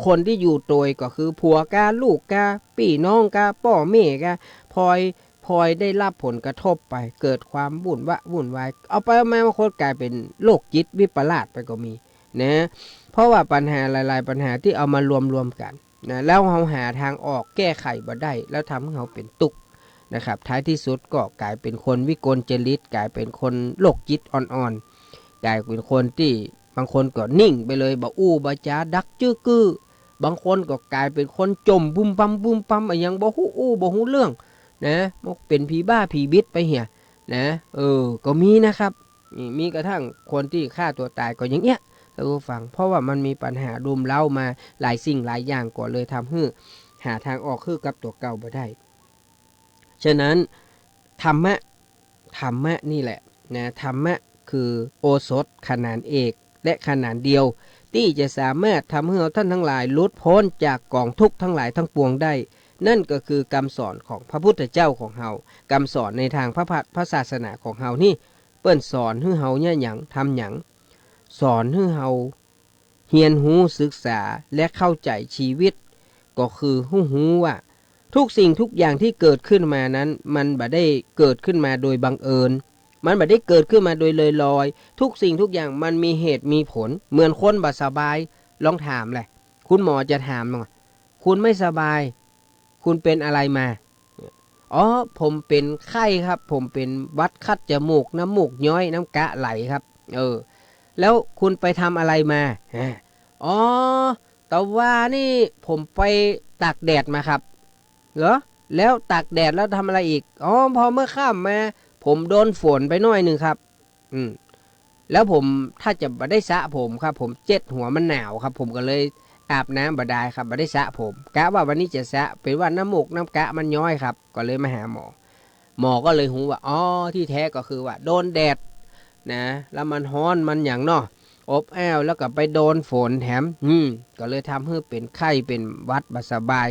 คนที่อยู่โดยก็คือผัวกาลูกกาพี่น้องกาพ่อแม่กาพลอยได้รับผลกระทบไปเกิดความวุ่นวายเอาไปมาบางคนกลายเป็นโรคจิตวิปลาสไปก็มีนะเพราะว่าปัญหาหลายๆปัญหาที่เอามารวมกันนะแล้วเราหาทางออกแก้ไขบ่ได้แล้วทำให้เราเป็นตุกข์นะครับท้ายที่สุดก็กลายเป็นคนวิกลจริตกลายเป็นคนโรคจิตอ่อนๆกลายเป็นคนที่บางคนก็นิ่งไปเลยบ่อู้บ่จาดักจื้อกื้อบางคนก็กลายเป็นคนจมบุ้มปั๊มอย่างบ่ฮู้บ่ฮู้เรื่องนะเป็นผีบ้าผีบิดไปเหี้ยนะก็มีนะครับมีกระทั่งคนที่ฆ่าตัวตายก็อย่างเงี้ยท่านผู้ฟังเพราะว่ามันมีปัญหารุมเร้ามาหลายสิ่งหลายอย่างก็เลยทำให้หาทางออกคือกับตัวเก่าบ่ได้ฉะนั้นธรรมะนี่แหละนะธรรมะคือโอสถขนานเอกและขนานเดียวที่จะสามารถทำให้เราท่านทั้งหลายหลุดพ้นจากกองทุกข์ทั้งหลายทั้งปวงได้นั่นก็คือคำสอนของพระพุทธเจ้าของเฮาคำสอนในทางพระศาสนาของเฮานี่เปิ้นสอนให้เฮาเนี่ยหยังทำหยังสอนให้เฮาเรียนรู้ศึกษาและเข้าใจชีวิตก็คือฮู้ว่าทุกสิ่งทุกอย่างที่เกิดขึ้นมานั้นมันบ่ได้เกิดขึ้นมาโดยบังเอิญมันบ่ได้เกิดขึ้นมาโดยลอยๆทุกสิ่งทุกอย่างมันมีเหตุมีผลเหมือนคนบ่สบายลองถามแหละคุณหมอจะถามว่าคุณไม่สบายคุณเป็นอะไรมาผมเป็นไข้ครับผมเป็นหวัดคัดจมูกน้ำมูกย้อยน้ำกะไหลครับแล้วคุณไปทำอะไรมาแต่ว่านี่ผมไปตากแดดมาครับเหรอแล้วตากแดดแล้วทำอะไรอีกพอเมื่อค่ำมาผมโดนฝนไปหน่อยนึงครับแล้วผมถ้าจะบ่ได้สระผมครับผมเจ็ดหัวมันหนาวครับผมก็เลยอาบน้ำบ่ได้ครับบ่ได้สระผมกะว่าวันนี้จะสระเป็นว่าน้ำมูกน้ำกะมันย้อยครับก็เลยมาหาหมอก็เลยหูว่าที่แท้ก็คือว่าโดนแดดนะแล้วมันร้อนมันอย่างเนาะอบอ้าวแล้วก็ไปโดนฝนแถมก็เลยทำให้เป็นไข้เป็นหวัดบ่สบาย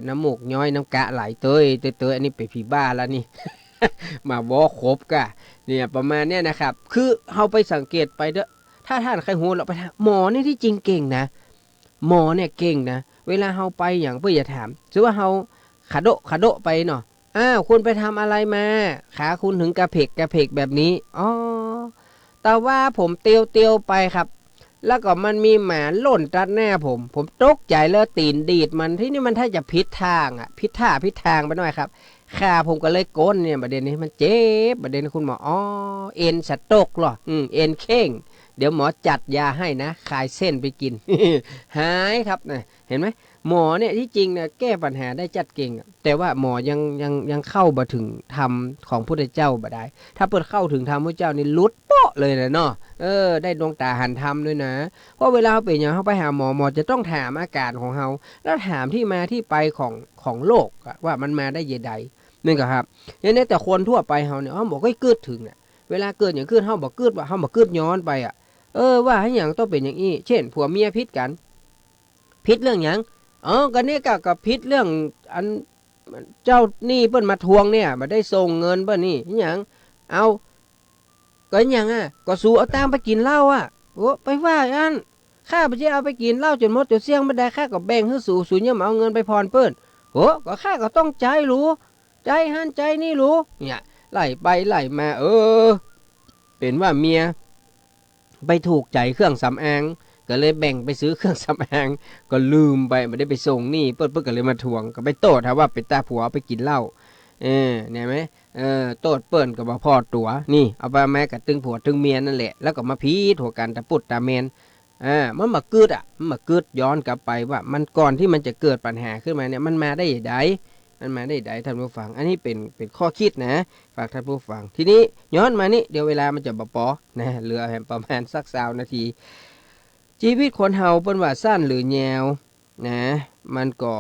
น้ำมูกย้อยน้ำกะไหลเตยอันนี้เป็นผีบ้าแล้วนี่ มาบ่ครบกะเนี่ยประมาณเนี้ยนะครับคือเฮาไปสังเกตไปเด้อถ้าท่านใครหูเราไปถามหมอนี่ที่จริงเก่งนะหมอเนี่ยเก่งนะเวลาเฮาไปอย่างเพื่อจะถามถือว่าเฮาขาโดไปเนาะคุณไปทำอะไรมาขาคุณถึงกระเพกแบบนี้แต่ว่าผมเตียวไปครับแล้วก็มันมีหมาล่นตัดหน้าผมตกใจแล้วตีนดีดมันที่นี่มันถ้าจะผิดทางผิดทางไปหน่อยครับขาผมก็เลยก้นเนี่ยประเด็นนี้มันเจ็บประเด็นคุณหมอเอ็นสะตกหรอเอ็นเข่งเดี๋ยวหมอจัดยาให้นะคลายเส้นไปกิน หายครับนะเห็นไหม หมอเนี่ยที่จริงเนี่ยแก้ปัญหาได้จัดเก่งแต่ว่าหมอยังเข้าบ่ถึงธรรมของพุทธเจ้าบ่ได้ถ้าเปิดเข้าถึงธรรมพุทธเจ้านี่ลุดเปาะเลยนะเนาะได้ดวงตาหันธรรมด้วยนะเพราะเวลาเราเป็นอย่างเขาไปหาหมอจะต้องถามอาการของเขาแล้วถามที่มาที่ไปของโรคว่ามันมาได้ยังไงนี่ก็ครับอย่างนี้แต่คนทั่วไปเขาเนี่ยเขาบอกก็เกิดถึงเนี่ยเวลาเกิดอย่างขึ้นเขาบอกเกิดว่าเขาบอกเกิดย้อนไปว่าให้อย่างต้องเป็นอย่างนี้เช่นผัวเมียพิษกันพิษเรื่องอย่างก็นี่กับพิษเรื่องอันเจ้าหนี้เปิ้นมาทวงเนี่ยมาได้ส่งเงินเปิ้นนี่อย่างเอาก็อย่างก็สู้เอาตังไปกินเหล้าโอ้ไปว่าอันข้าไปเอาไปกินเหล้าจนหมดจนเสี่ยงไม่ได้ข้าก็แบ่งให้สูเนี่ยมาเอาเงินไปพรเปิ้นโอ้ก็ข้าก็ต้องใจรู้ใจหันใจนี่รู้เนี่ยไล่ไปไล่มาเป็นว่าเมียไปถูกใจเครื่องสำอางก็เลยแบ่งไปซื้อเครื่องสำอางก็ลืมไปไม่ได้ไปส่งนี่เปิ้นก็เลยมาทวงก็ไปโต้ถ้าว่าเป็นตาผัวไปกินเหล้าเนี่ยไหมโต้เปิ้นก็บ่พอตัวนี่เอาไปแม่กับตึงผัวตึงเมียนั่นแหละแล้วก็มาพีถัวกันตะปุดตาเมนมันมาเกิดมันมาเกิดย้อนกลับไปว่ามันก่อนที่มันจะเกิดปัญหาขึ้นมาเนี่ยมันมาได้อย่างไรมันมาได้อย่างไรท่านผู้ฟังอันนี้เป็นข้อคิดนะฝากท่านผู้ฟังทีนี้ย้อนมานี่เดี๋ยวเวลามันจะบ่พอนะเหลือประมาณสัก20 นาทีชีวิตคนเฮาเปิ้นว่าสั้นหรือแยวนะมันก็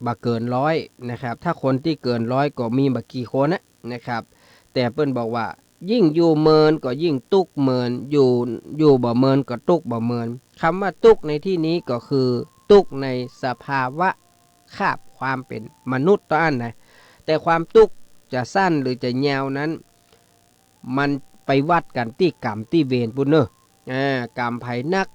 บ่เกิน100นะครับถ้าคนที่เกิน100ก็มีบ่กี่คนนะครับแต่เปิ้นบอกว่ายิ่งอยู่เมินก็ยิ่งตุกเมินอยู่บ่เมินก็ตุกบ่เมินคำว่าตุกในที่นี้ก็คือตุกในสภาวะคาบความเป็นมนุษย์ต่ออันนะแต่ความตุกจะสั้นหรือจะยาวนั้นมันไปวัดกันที่กรรมที่เวรปุ่นเนอะกรรมภัยนัก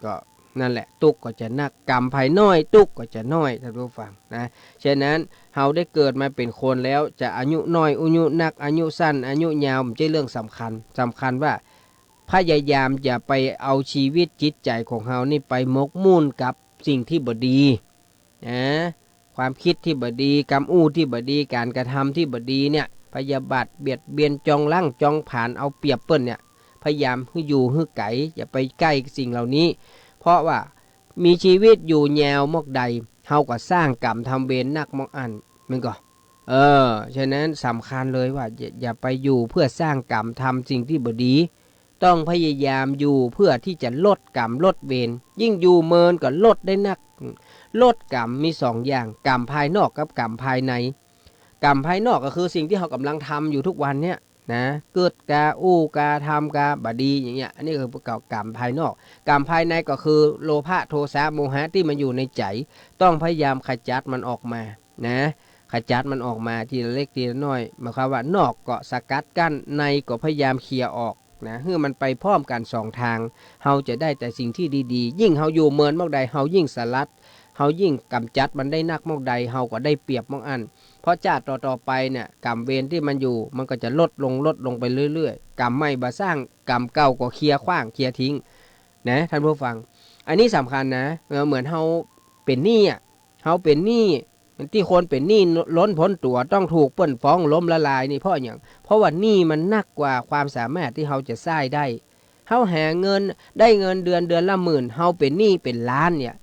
ก็นั่นแหละตุกก็จะนักกรรมภัยน้อยตุกก็จะน้อยท่านผู้ฟังนะฉะนั้นเฮาได้เกิดมาเป็นคนแล้วจะอายุน้อยอายุนักอายุสั้นอายุยาวมันเป็นเรื่องสำคัญว่าพยายามอย่าไปเอาชีวิตจิตใจของเฮานี่ไปมกมุ่นกับสิ่งที่บ่ดีนะความคิดที่บ่ดีกรรมอู้ที่บ่ดีการกระทำที่บ่ดีเนี่ยพยาบาทเบียดเบียนจองลั่งจองผ่านเอาเปรียบเปิ้นเนี่ยพยายามให้อยู่ให้ไกลอย่าไปใกล้สิ่งเหล่านี้เพราะว่ามีชีวิตอยู่แนวมอกใดเฮาก็สร้างกรรมทำเวรนักมอกอันมันก็ฉะนั้นสำคัญเลยว่าอย่าไปอยู่เพื่อสร้างกรรมทำสิ่งที่บ่ดีต้องพยายามอยู่เพื่อที่จะลดกรรมลดเวรยิ่งอยู่เมินก็ลดได้นักลดกรรมมี2อย่างกรรมภายนอกกับกรรมภายในกรรมภายนอกก็คือสิ่งที่เรากำลังทำอยู่ทุกวันเนี่ยนะเกิดกาอู้กาทำกาบดีอย่างเงี้ยอันนี้คือกรรมภายนอกกรรมภายในก็คือโลภะโทสะโมหะที่มันอยู่ในใจต้องพยายามขจัดมันออกมานะขจัดมันออกมาทีละเล็กทีละน้อยหมายความว่านอกก็สกัดกั้นในก็พยายามเคลียร์ออกนะเพื่อมันไปพร้อมกัน2ทางเฮาจะได้แต่สิ่งที่ดีๆยิ่งเฮาอยู่เมินมากใดเฮายิ่งสลัดเฮายิ่งกำจัดมันได้นักมากใดเฮาก็ได้เปรียบมากอันเพราะชาติต่อไปเนี่ยกรรมเวรที่มันอยู่มันก็จะลดลงไปเรื่อยๆกรรมไม่บ่สร้างกรรมเก่าก็เคลียร์ขว้างเคลียร์ทิ้งนะท่านผู้ฟังอันนี้สำคัญนะเหมือนเฮาเป็นหนี้เฮาเป็นหนี้ที่คนเป็นหนี้ล้นพ้นตัวต้องถูกเปิ้นฟ้องล้มละลายนี่เพราะอย่างเพราะว่าหนี้มันหนักกว่าความสามารถที่เฮาจะสร้างได้เฮาหาเงินได้เงินเดือนละ10,000เฮาเป็นหนี้เป็นล้านเนี่ย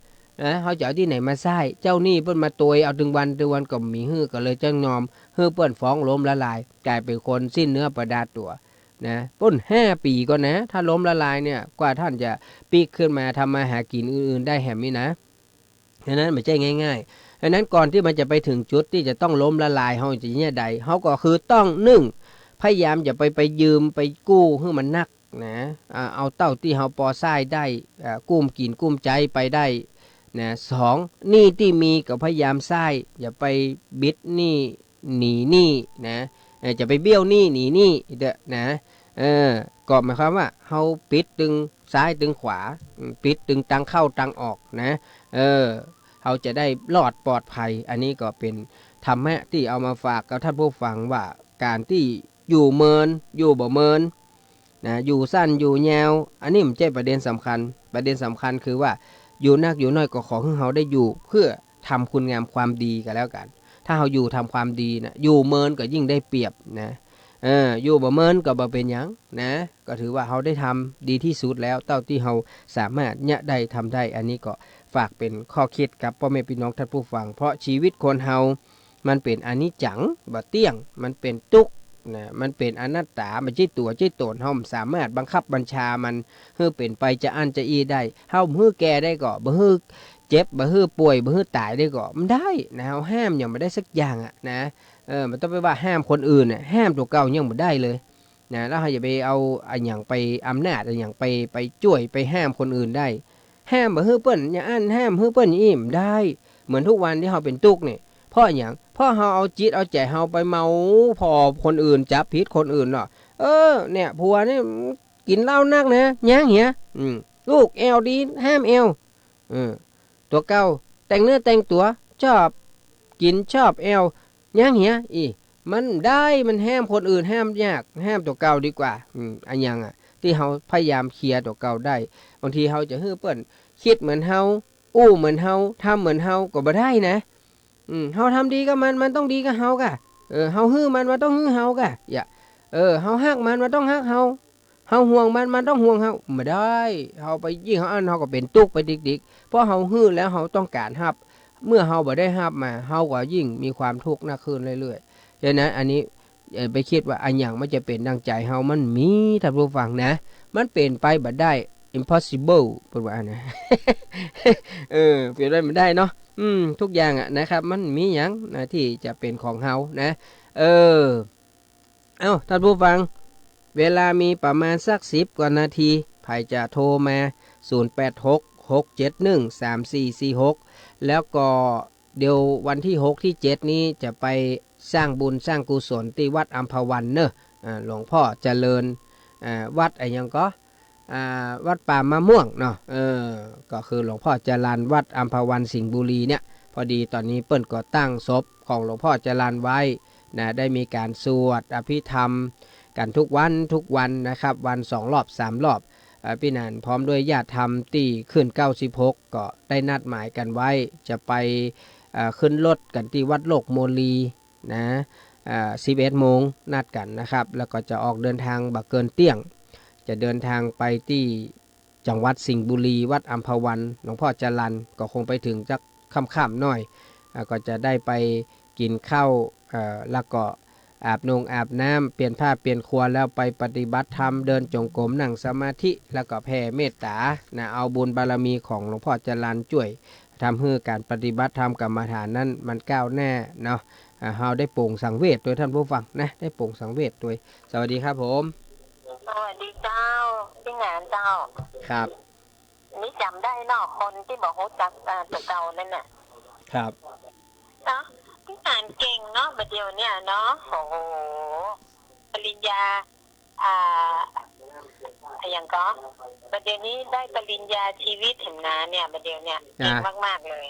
เขาจะเอาที่ไหนมาใช้เจ้าหนี้เปิ้นมาตวยเอาถึงวันก็มีฮื้อก็เลยจังยอมฮื้อเปิ้นฟ้องล้มละลายกลายเป็นคนสิ้นเนื้อประดาตัวนะต้น5 ปีก็นะถ้าล้มละลายเนี่ยกว่าท่านจะปีกขึ้นมาทำมาหากินอื่นๆได้แหมนี่นะฉะนั้นไม่ใช่ง่ายๆฉะนั้นก่อนที่มันจะไปถึงจุดที่จะต้องล้มละลายเฮาจะเนี่ยใดเฮาก็คือต้อง1พยายามอย่าไปยืมไปกู้ให้มันนักนะเอาเต้าที่เฮาพอใช้ได้กุ้มกินกุ้มใจไปได้นะ2หนี้ที่มีก็พยายามใช้อย่าไปบิดหนี้หนีหนี้นะจะไปเบี้ยวหนี้หนีหนี้เด้อนะก็หมายความว่าเฮาปิดตึงซ้ายตึงขวาปิดตึงตังเข้าตังออกนะเฮาจะได้รอดปลอดภัยอันนี้ก็เป็นธรรมะที่เอามาฝากกับท่านผู้ฟังว่าการที่อยู่เมินอยู่บ่เมินนะอยู่สั้นอยู่ยาวอันนี้มันใช่ประเด็นสำคัญคือว่าอยู่นักอยู่น้อยก็ขอให้เฮาได้อยู่เพื่อทำคุณงามความดีกันแล้วกันถ้าเฮาอยู่ทำความดีนะอยู่เมินก็ยิ่งได้เปรียบนะ อยู่บ่เมินก็บ่เป็นหยังนะก็ถือว่าเฮาได้ทำดีที่สุดแล้วเท่าที่เฮาสามารถเนี่ยได้ทำได้อันนี้ก็ฝากเป็นข้อคิดกับพ่อแม่พี่น้องท่านผู้ฟังเพราะชีวิตคนเฮามันเป็นอนิจจังบ่เที่ยงมันเป็นทุกข์นะมันเป็นอนัตตามันใช่ตัวใช่ตนเฮาสามารถบังคับบัญชามันให้เป็นไปจะอันจะอีได้เฮาฮื้อแก่ได้ก็บ่ฮื้อเจ็บบ่ฮื้อป่วยบ่ฮื้อตายได้ก็มันได้นะเฮาห้ามยังบ่ได้สักอย่างอ่ะนะมันต้องไปว่าห้ามคนอื่นน่ะห้ามตัวเก่ายังบ่ได้เลยนะแล้วเราอย่าไปเอาอันอย่างไปอำนาจอันอย่างไปช่วยไปห้ามคนอื่นได้ห้ามบ่ฮื้อเปิ้นอย่าอันห้ามฮื้อเปิ้นอิ่มได้เหมือนทุกวันที่เราเป็นทุกข์นี่เพราะอย่างเพราะเราเอาจิตเอาใจเราไปเมาพอคนอื่นจับผิดคนอื่นเนาะเนี่ยผัวนี่กินเหล้านักนะย่างเหี้ยลูกแอวดีห้ามแอวตัวเก่าแต่งเนื้อแต่งตัวชอบกินชอบแอวย่างเหี้ยมันได้มันห้ามคนอื่นห้ามยากห้ามตัวเก่าดีกว่าอันยังที่เฮาพยายามเคลียร์ตัวเก่าได้บางทีเฮาจะฮื้อเปิ้นคิดเหมือนเฮาอู้เหมือนเฮาทำเหมือนเฮาก็บ่ได้นะเฮาทำดีกับมันต้องดีกับเฮากะเฮาฮื้อมันต้องฮื้อเฮากะอย่าเฮาฮักมันต้องฮักเฮาห่วงมันต้องห่วงเฮาบ่ได้เฮาไปยิ่งเฮาอันเฮาก็เป็นทุกข์ไปดิกๆเพราะเฮาฮื้อแล้วเฮาต้องการรับเมื่อเฮาบ่ได้รับมาเฮาก็ยิ่งมีความทุกข์หนักขึ้นเรื่อยๆฉะนั้นอันนี้ไปคิดว่าอันหยังมันจะเป็นดังใจเฮามันมีท่านผู้ฟังนะมันเป็นไปบ่ได้ impossible เพิ่นว่านะ เปลี่ยนได้บ่ได้เนาะทุกอย่างนะครับมันมีหยังนะที่จะเป็นของเฮานะเอ้าท่านผู้ฟังเวลามีประมาณสัก10กว่านาทีใครจะโทรมา0866713446แล้วก็เดี๋ยววันที่6ที่7นี้จะไปสร้างบุญสร้างกุศลที่วัดอัมพวันเนอะหลวงพ่อเจริญวัดอะไรยังก็วัดป่ามะม่วงเนาะก็คือหลวงพ่อจรัญวัดอัมพวันสิงห์บุรีเนี่ยพอดีตอนนี้เปิ้นก็ตั้งศพของหลวงพ่อจรัญไว้นะได้มีการสวดอภิธรรมกันทุกวันนะครับวัน2รอบ3รอบพี่นันพร้อมด้วยญาติธรรมที่ขึ้น96ก็ได้นัดหมายกันไว้จะไปขึ้นรถกันที่วัดโลกโมลีนะ11 โมงนัดกันนะครับแล้วก็จะออกเดินทางบักเกินเตี้ยงจะเดินทางไปที่จังหวัดสิงห์บุรีวัดอัมพวันหลวงพ่อจรัญก็คงไปถึงจักค่ำๆหน่อยก็จะได้ไปกินข้าวแล้วก็อาบน้ำเปลี่ยนผ้าเปลี่ยนครัวแล้วไปปฏิบัติธรรมเดินจงกรมนั่งสมาธิแล้วก็แผ่เมตตานะเอาบุญบารมีของหลวงพ่อจรัญช่วยทำให้การปฏิบัติธรรมกรรมฐานนั้นมันก้าวหน้าเนาะเฮาได้โปร่งสังเวชโดยท่านผู้ฟังนะได้โปร่งสังเวชโดยสวัสดีครับผมสวัสดีเจ้าพี่งานเจ้าครับนี่จำได้เนาะคนที่บอกโหจักตัวเก่านั่นน่ะครับเนาะพี่งานเก่งเนาะบัดเดียวเนี่ยเนาะโอ้โหปริญญาอย่างก็บัดเดียวนี้ได้ปริญญาชีวิตเห็นนะเนี่ยบัดเดียวเนี่ยเก่งมากๆเลย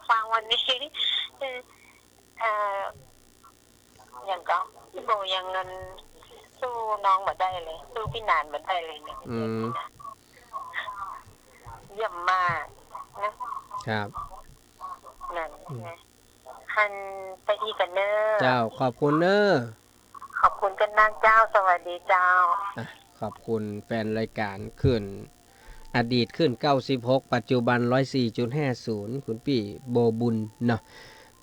ฟังวันนี้อย่างก็พี่โบยังเงินสู้น้องมาได้เลยสู้พี่นานมาได้เลยเนี่ยเยี่ยมมากนะครับนั่นนะฮันไปดีกันเนอเจ้าขอบคุณเนอขอบคุณกันนางเจ้าสวัสดีเจ้าขอบคุณแฟนรายการขึ้นอดีตขึ้น96ปัจจุบัน 104.50 คุณพี่โบบุญเนาะ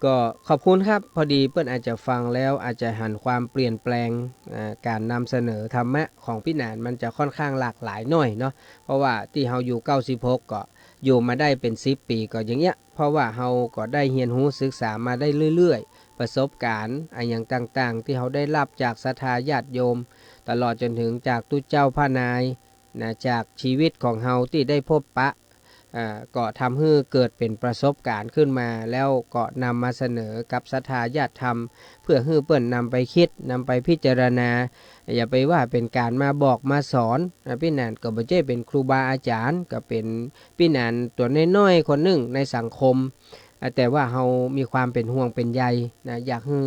ก็ขอบคุณครับพอดีเปิ้นอาจจะฟังแล้วอาจจะหันความเปลี่ยนแปลงการนำเสนอธรรมะของพี่หนานมันจะค่อนข้างหลากหลายหน่อยเนาะเพราะว่าที่เฮาอยู่96ก็อยู่มาได้เป็น10 ปีก็อย่างเงี้ยเพราะว่าเฮาก็ได้เรียนรู้ศึกษามาได้เรื่อยๆประสบการณ์อย่างต่างๆที่เฮาได้รับจากศรัทธาญาติโยมตลอดจนถึงจากตุเจ้าพระนายนะจากชีวิตของเฮาที่ได้พบปะก็ทำให้เกิดเป็นประสบการณ์ขึ้นมาแล้วก็นำมาเสนอกับศรัทธาญาติธรรมเพื่อให้เปิ้นนำไปคิดนำไปพิจารณาอย่าไปว่าเป็นการมาบอกมาสอนพี่นันก็บ่ใช่เป็นครูบาอาจารย์ก็เป็นพี่นันตัวน้อยๆคนหนึ่งในสังคมแต่ว่าเฮามีความเป็นห่วงเป็นใยนะอยากให้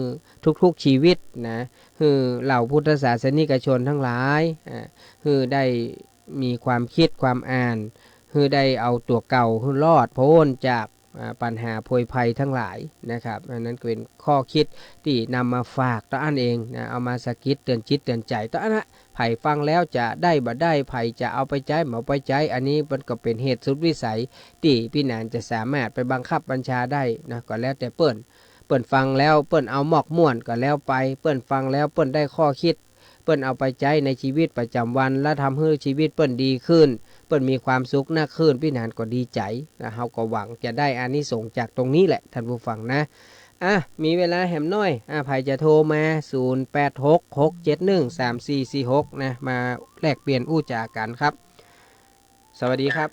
ทุกๆชีวิตนะให้เหล่าพุทธศาสนิกชนทั้งหลายให้ได้มีความคิดความอ่านคือได้เอาตัวเก่าคือรอดพ้นจาก ปัญหาโพยภัยทั้งหลายนะครับอันนั้นเป็นข้อคิดที่นำมาฝากต่ออันเองนะเอามาสะกิดเตือนจิตเตือนใจต่ออันนะไผ่ฟังแล้วจะได้บ่ได้ไผ่จะเอาไปใจหมเอาไปใจอันนี้มันก็เป็นเหตุสุดวิสัยที่พี่นานจะสามารถไปบังคับบัญชาได้นะก็แล้วแต่เปิ้นฟังแล้วเปิ้นเอาหมอกม่วนก็แล้วไปเปิ้นฟังแล้วเปิ้นได้ข้อคิดเปิ้นเอาไปใจในชีวิตประจำวันและทำให้ชีวิตเปิ้นดีขึ้นเปิ้นมีความสุขน่าขึ้นพี่นานก็ดีใจนะเฮาก็หวังจะได้อานิสงส์จากตรงนี้แหละท่านผู้ฟังนะมีเวลาแหมน้อยไผจะโทรมา0866713446นะมาแลกเปลี่ยนอู้จากันครับสวัสดีครับ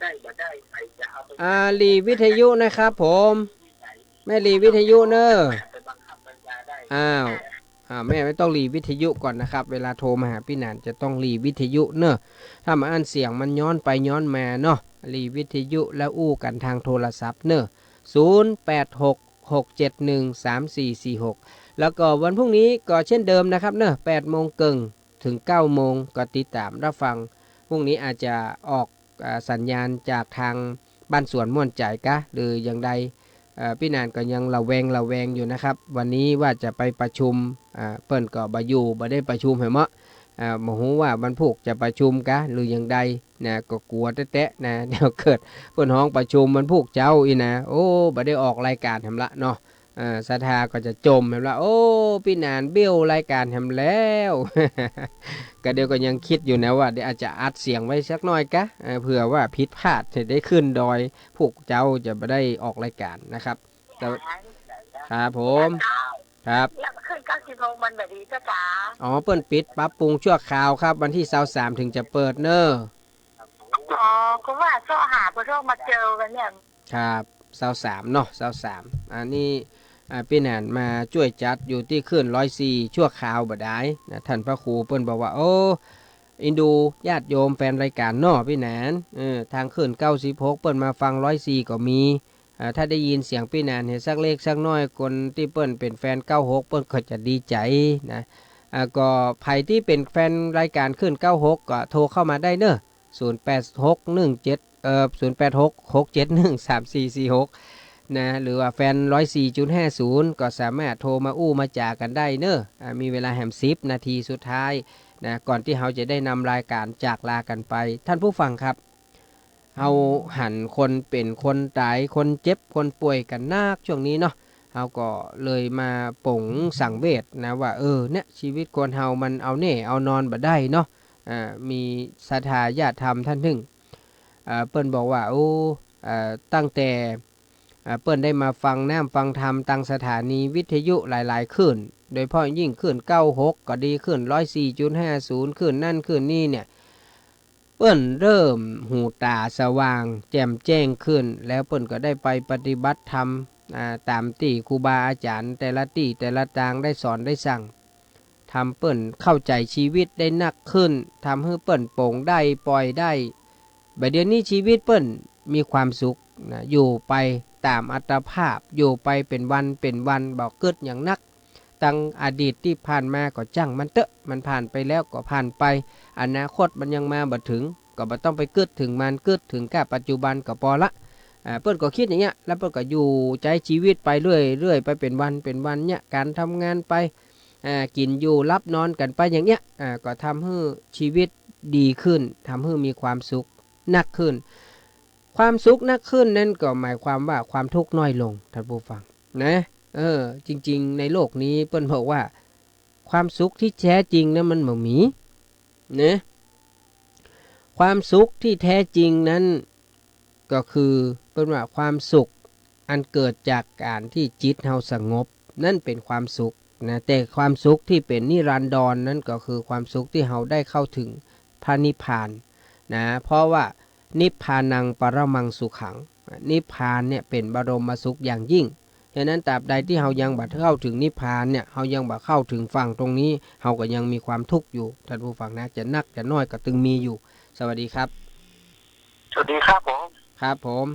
ลีวิทยุนะครับผมแม่ลีวิทยุเนอะแม่ไม่ต้องรีวิทยุก่อนนะครับเวลาโทรมาหาพี่นานจะต้องรีวิทยุเนอะถ้ามาอ่านเสียงมันย้อนไปย้อนมาเนาะรีวิทยุแล้วอู้กันทางโทรศัพท์เนอะ0866713446แล้วก็วันพรุ่งนี้ก็เช่นเดิมนะครับเนอะ8 โมงครึ่งถึง 9 โมงก็ติดตามรับฟังพรุ่งนี้อาจจะออกสัญญาณจากทางบ้านสวนม่วนใจกะหรืออย่างใดพี่นานก็ยังระแวงอยู่นะครับวันนี้ว่าจะไปประชุมเปิ้นก็บ่อยู่บ่ได้ประชุมให้เหมาะบ่ฮู้ว่าบรรพุกจะประชุมกะหรืออย่างใดนะก็กลัวแตะๆนะเดี๋ยวเกิดเปิ้นฮ้องประชุมบรรพุกเจ้าอีนะโอ้บ่ได้ออกรายการแฮมละเนาะศรัทธาก็จะจมแฮมละโอ้พี่นานเบี้ยวรายการแฮมแล้ว ก็เดี๋ยวก็ยังคิดอยู่นะว่าเดี๋ยวอาจจะอัดเสียงไว้สักหน่อยกะเผื่อว่าผิดพลาดจะได้ขึ้นดอยพวกเจ้าจะไม่ได้ออกรายการนะครับครับผมครับขึ้น90 โมงมันแบบนี้จ้าจ๋าเปิ้นปิดปรับปรุงชั่วคราวครับวันที่23ถึงจะเปิดเนอะก็ว่าเสาะหาเพื่อมาเจอกันเนี่ยครับ23เนาะ23อันนี้พี่แนนมาช่วยจัดอยู่ที่ขึ้น104ชั่วคราวบ่ได้นะท่านพระครูเปิ้นบอกว่าโอ้อินดูญาติโยมแฟนรายการเนาะพี่แนนทางขึ้น96เปิ้นมาฟัง104ก็มีถ้าได้ยินเสียงพี่แนนเห็นสักเล็กสักน้อยคนที่เปิ้นเป็นแฟน96เปิ้นก็จะดีใจนะก็ไผที่เป็นแฟนรายการขึ้น96ก็โทรเข้ามาได้เนอะ08617086713446นะหรือว่าแฟน 104.50 ก็สามารถโทรมาอู้มาจากันได้เนอะมีเวลาแหม10 นาทีสุดท้ายนะก่อนที่เราจะได้นำรายการจากลากันไปท่านผู้ฟังครับเราหันคนเป็นคนตายคนเจ็บคนป่วยกันนักช่วงนี้เนาะเราก็เลยมาป่งสังเวชนะว่าเนี่ยชีวิตคนเฮามันเอาแน่เอานอนบ่ได้เนาะมีศรัทธาญาติธรรมท่านหนึ่งเปิ้นบอกว่าตั้งแต่เปิ้นได้มาฟังน้ำฟังธรรมตั้งสถานีวิทยุหลายๆขึ้นโดยเฉพาะยิ่งขึ้น96ก็ดีขึ้น 104.50 ขึ้นนั่นขึ้นนี่เนี่ยเปิ้นเริ่มหูตาสว่างแจ่มแจ้งขึ้นแล้วเปิ้นก็ได้ไปปฏิบัติธรรมตามที่ครูบาอาจารย์แต่ละที่แต่ละทางได้สอนได้สั่งทำเปิ้นเข้าใจชีวิตได้นักขึ้นทำให้เปิ้นโปร่งได้ปล่อยได้บัดเดี๋ยวนี้ชีวิตเปิ้นมีความสุขนะอยู่ไปตามอัตภาพอยู่ไปเป็นวันบอกเกิดอย่างนักตั้งอดีตที่ผ่านมาก็จังมันเตอะมันผ่านไปแล้วก็ผ่านไปอนาคตมันยังมาบ่ถึงก็บ่ต้องไปเกิดถึงมันเกิดถึงแค่ปัจจุบันก็พอละเปิ้นก็คิดอย่างเงี้ยแล้วเปิ้นก็อยู่ใจชีวิตไปเรื่อยไปเป็นวันเนี่ยการทำงานไปกินอยู่รับนอนกันไปอย่างเงี้ยก็ทำให้ชีวิตดีขึ้นทำให้มีความสุขนักขึ้นความสุขนักขึ้นนั่นก็หมายความว่าความทุกข์น้อยลงท่านผู้ฟังนะจริงๆในโลกนี้เปิ้นบอกว่าความสุขที่แท้จริงนั้นมันบ่มีนะความสุขที่แท้จริงนั้นก็คือเปิ้นว่าความสุขอันเกิดจากการที่จิตเฮาสงบนั่นเป็นความสุขนะแต่ความสุขที่เป็นนิรันดรนั่นก็คือความสุขที่เฮาได้เข้าถึงพระนิพพานนะเพราะว่านิพพานังปรมังสุขังนิพพานเนี่ยเป็นบรมสุขอย่างยิ่งฉะนั้นตราบใดที่เฮายังบ่เข้าถึงนิพพานเนี่ยเฮายังบ่เข้าถึงฝั่งตรงนี้เฮาก็ยังมีความทุกข์อยู่ท่านผู้ฟังนะจะนักจะน้อยก็ตึงมีอยู่สวัสดีครับสวัสดีครับผมครับผม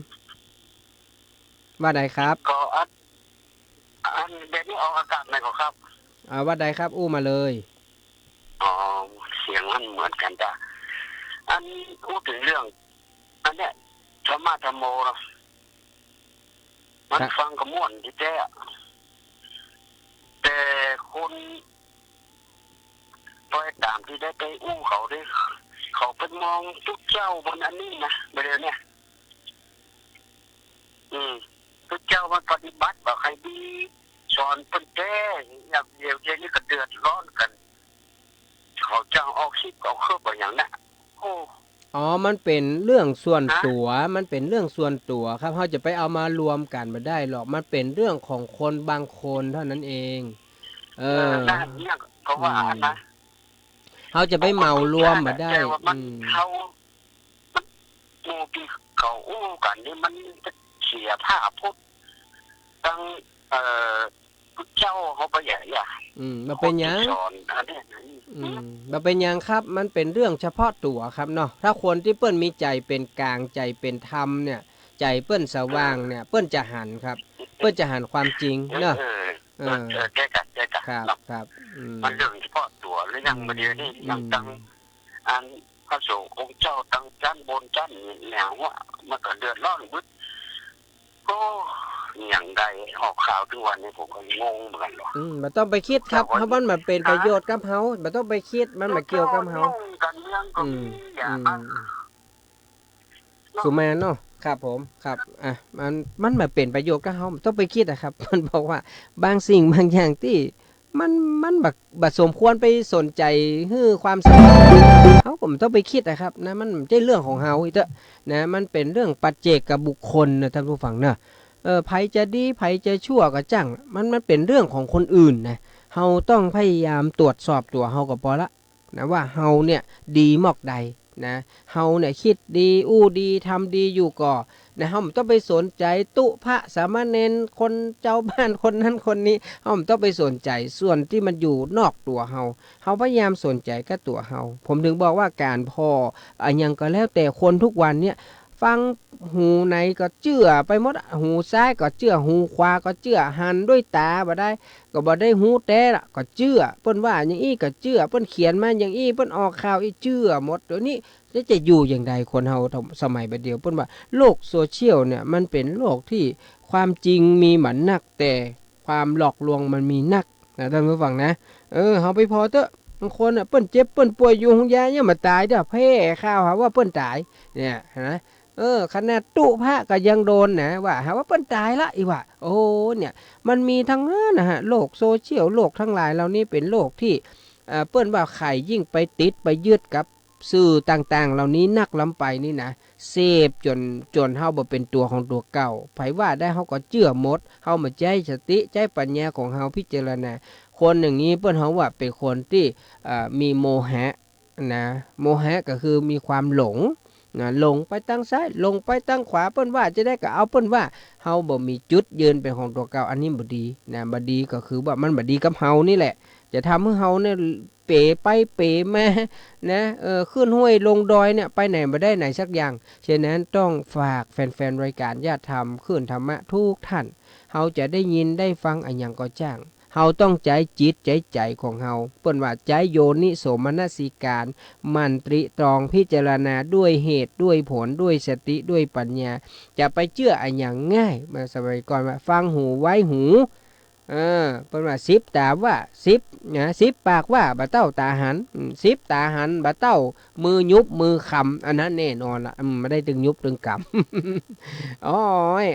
ว่าใดครับก็อันเดี๋ยวนี้ออกอากาศไหนก็ครับว่าใดครับอู้มาเลยเสียงมันเหมือนกันจ้ะอันพูดถึงเรื่องอันเนี้ยธรรมะธรรมโม มันฟังก็ม่วนที่แท้แต่คนปล่อยตามที่ได้ไปอู้เขาได้เขาเป็นมองทุกเจ้าบนอันนี้นะไปเดี๋ยวเนี่ยทุกเจ้ามันปฏิบัติบอกใครดีสอนเป็นแท้อย่างเดียวเจนี่ก็เดือดร้อนกันเขาจ้างออกคลิปเอาเครื่องแบบอย่างนั้นโอ้อ๋อมันเป็นเรื่องส่วนตัวมันเป็นเรื่องส่วนตัวครับเขาจะไปเอามารวมกันไม่ได้หรอกมันเป็นเรื่องของคนบางคนเท่านั้นเองน่าเนี่ยเขาว่านะเขาจะไปเหมารวมมาได้เขาโมบีเขาอู้กันนี่มันจะเสียผ้าพุทธตั้งเจ้าเขาไปใหญ่มันเป็นยังมันเป็นยังครับมันเป็นเรื่องเฉพาะตัวครับเนาะถ้าคนที่เปิ้นมีใจเป็นกลางใจเป็นธรรมเนี่ยใจเปิ้นสว่างเนี่ยเปิ้นจะหันครับเปิ้นจะหันความจริงเนาะแก้กันครับมันเรื่องเฉพาะตัวหรือยังมาเดียวนี่ยังตั้งอันพระสงฆ์องค์เจ้าตั้งจันบนจันเนี่ยว่ามันก็เดือดร้อนบึ้ดก็อย่างใดออกข่าวทุกวันนี้ผมก็งงเหมือนกันหรอกมันต้องไปคิดครับเพราะมันเป็นประโยชน์กับเฮามันต้องไปคิดมันมาเกี่ยวกับเฮาสุแมนเนาะครับผมครับมันมาเป็นประโยชน์กับเฮาต้องไปคิดนะครับมันบอกว่าบางสิ่งบางอย่างที่มันบัดสมควรไปสนใจฮื้อความสำคัญเฮาผมต้องไปคิดนะครับนะมันไม่ใช่เรื่องของเฮาอีกเด้อนะมันเป็นเรื่องปัจเจกกับบุคคลนะท่านผู้ฟังเนาะไผจะดีไผจะชั่วก็จังมันเป็นเรื่องของคนอื่นนะเฮาต้องพยายามตรวจสอบตัวเฮาก็พอละนะว่าเฮาเนี่ยดีมอกใดนะเฮาเนี่ยคิดดีอู้ดีทำดีอยู่ก่อนะเฮาไม่ต้องไปสนใจตุพระสามเณรคนเจ้าบ้านคนนั้นคนนี้เฮาไม่ต้องไปสนใจส่วนที่มันอยู่นอกตัวเฮาพยายามสนใจกับตัวเฮาผมถึงบอกว่าการพ่อยังก็แล้วแต่คนทุกวันเนี่ยฟังหูไหนก็เชื่อไปหมดหูซ้ายก็เชื่อหูขวาก็เชื่อหันด้วยตาบ่ได้ก็บ่ได้หูแต่ละก็เชื่อเปิ้นว่าอย่างอี้ก็เชื่อเปิ้นเขียนมาอย่างอี้เปิ้นออกข่าวอีเชื่อหมดเดี๋ยวนี้จะอยู่อย่างใดคนเฮาสมัยบัดเดียวเปิ้นว่าโลกโซเชียลเนี่ยมันเป็นโลกที่ความจริงมีหมันนักแต่ความหลอกลวงมันมีนักนะท่านผู้ฟังนะเฮาไปพอเถอะบางคนเปิ้นเจ็บเปิ้นป่วยอยู่โรงพยาบาลยังมาตายเด้อแพ้ข่าวหาว่าเปิ้นตายเนี่ยนะขนาดตุพระก็ยังโดนนะว่าหาว่าเปิ้นตายละอีว่าโอ้เนี่ยมันมีทั้งนั้นนะฮะโลกโซเชียลโลกทั้งหลายเหล่านี้เป็นโลกที่เปิ้นว่าไข่ยิ่งไปติดไปยึดกับสื่อต่างๆเหล่านี้นักล้ำไปนี่นะเสพจนเฮาบ่เป็นตัวของตัวเก่าไผว่าได้เฮาก็เชื่อหมดเฮามาใจสติใจปัญญาของเฮาพิจารณาคนอย่างนี้เปิ้นเฮาว่าเป็นคนที่มีโมหะนะโมหะก็คือมีความหลงลงไปตั้งซ้ายลงไปตั้งขวาเปิ้นว่าจะได้ก็เอาเปิ้นว่าเฮาบ่มีจุดยืนเป็นของตัวเก่าอันนี้บ่ดีนะบ่ดีก็คือว่ามันบ่ดีกับเฮานี่แหละจะทำให้เฮาเนี่ยเป๋ไปเป๋มานะขึ้นห้วยลงดอยเนี่ยไปไหนบ่ได้ไหนสักอย่างฉะนั้นต้องฝากแฟนๆรายการญาติธรรมขึ้นธรรมะทุกท่านเฮาจะได้ยินได้ฟังอันหยังก็จ้างเฮาต้องใจจิตใจของเฮาเปิ้นว่าใจโยนิโสมนสิการมันตริตรองพิจารณาด้วยเหตุด้วยผลด้วยสติด้วยปัญญาจะไปเชื่ออันอย่างง่ายเมื่อสมัยก่อนว่าฟังหูไว้หูเปิ้นว่า10ตาว่า10นะ10ปากว่าบ่เต้าตาหัน10ตาหันบ่เต้ามือยุบมือคำอันนั้นแน่นอนล่ะไม่ได้ตึงยุบตึงกำอ๋อ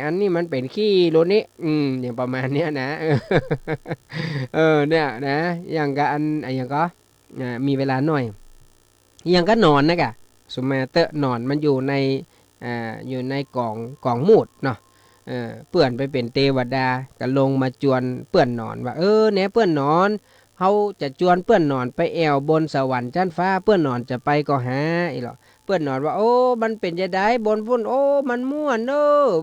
อันนี้มันเป็นขี้โลนี้อย่างประมาณเนี้ยนะเนี่ยนะอย่างก็อย่างก็มีเวลาหน่อยอย่างก็นอนนะกะสมัยเตอะนอนมันอยู่ในกล่องมูดเนาะเปื่อนไปเป็นเทวดาก็ลงมาจวนเปื่อนนอนว่าเนี่ยเปื่อนนอนเฮาจะจวนเปื่อนนอนไปแอวบนสวรรค์ชั้นฟ้าเปื่อนนอนจะไปก็หาอีหรอเปื่อนนอนว่าโอ้มันเป็นจะได้บนพุ่นโอ้มันม่วน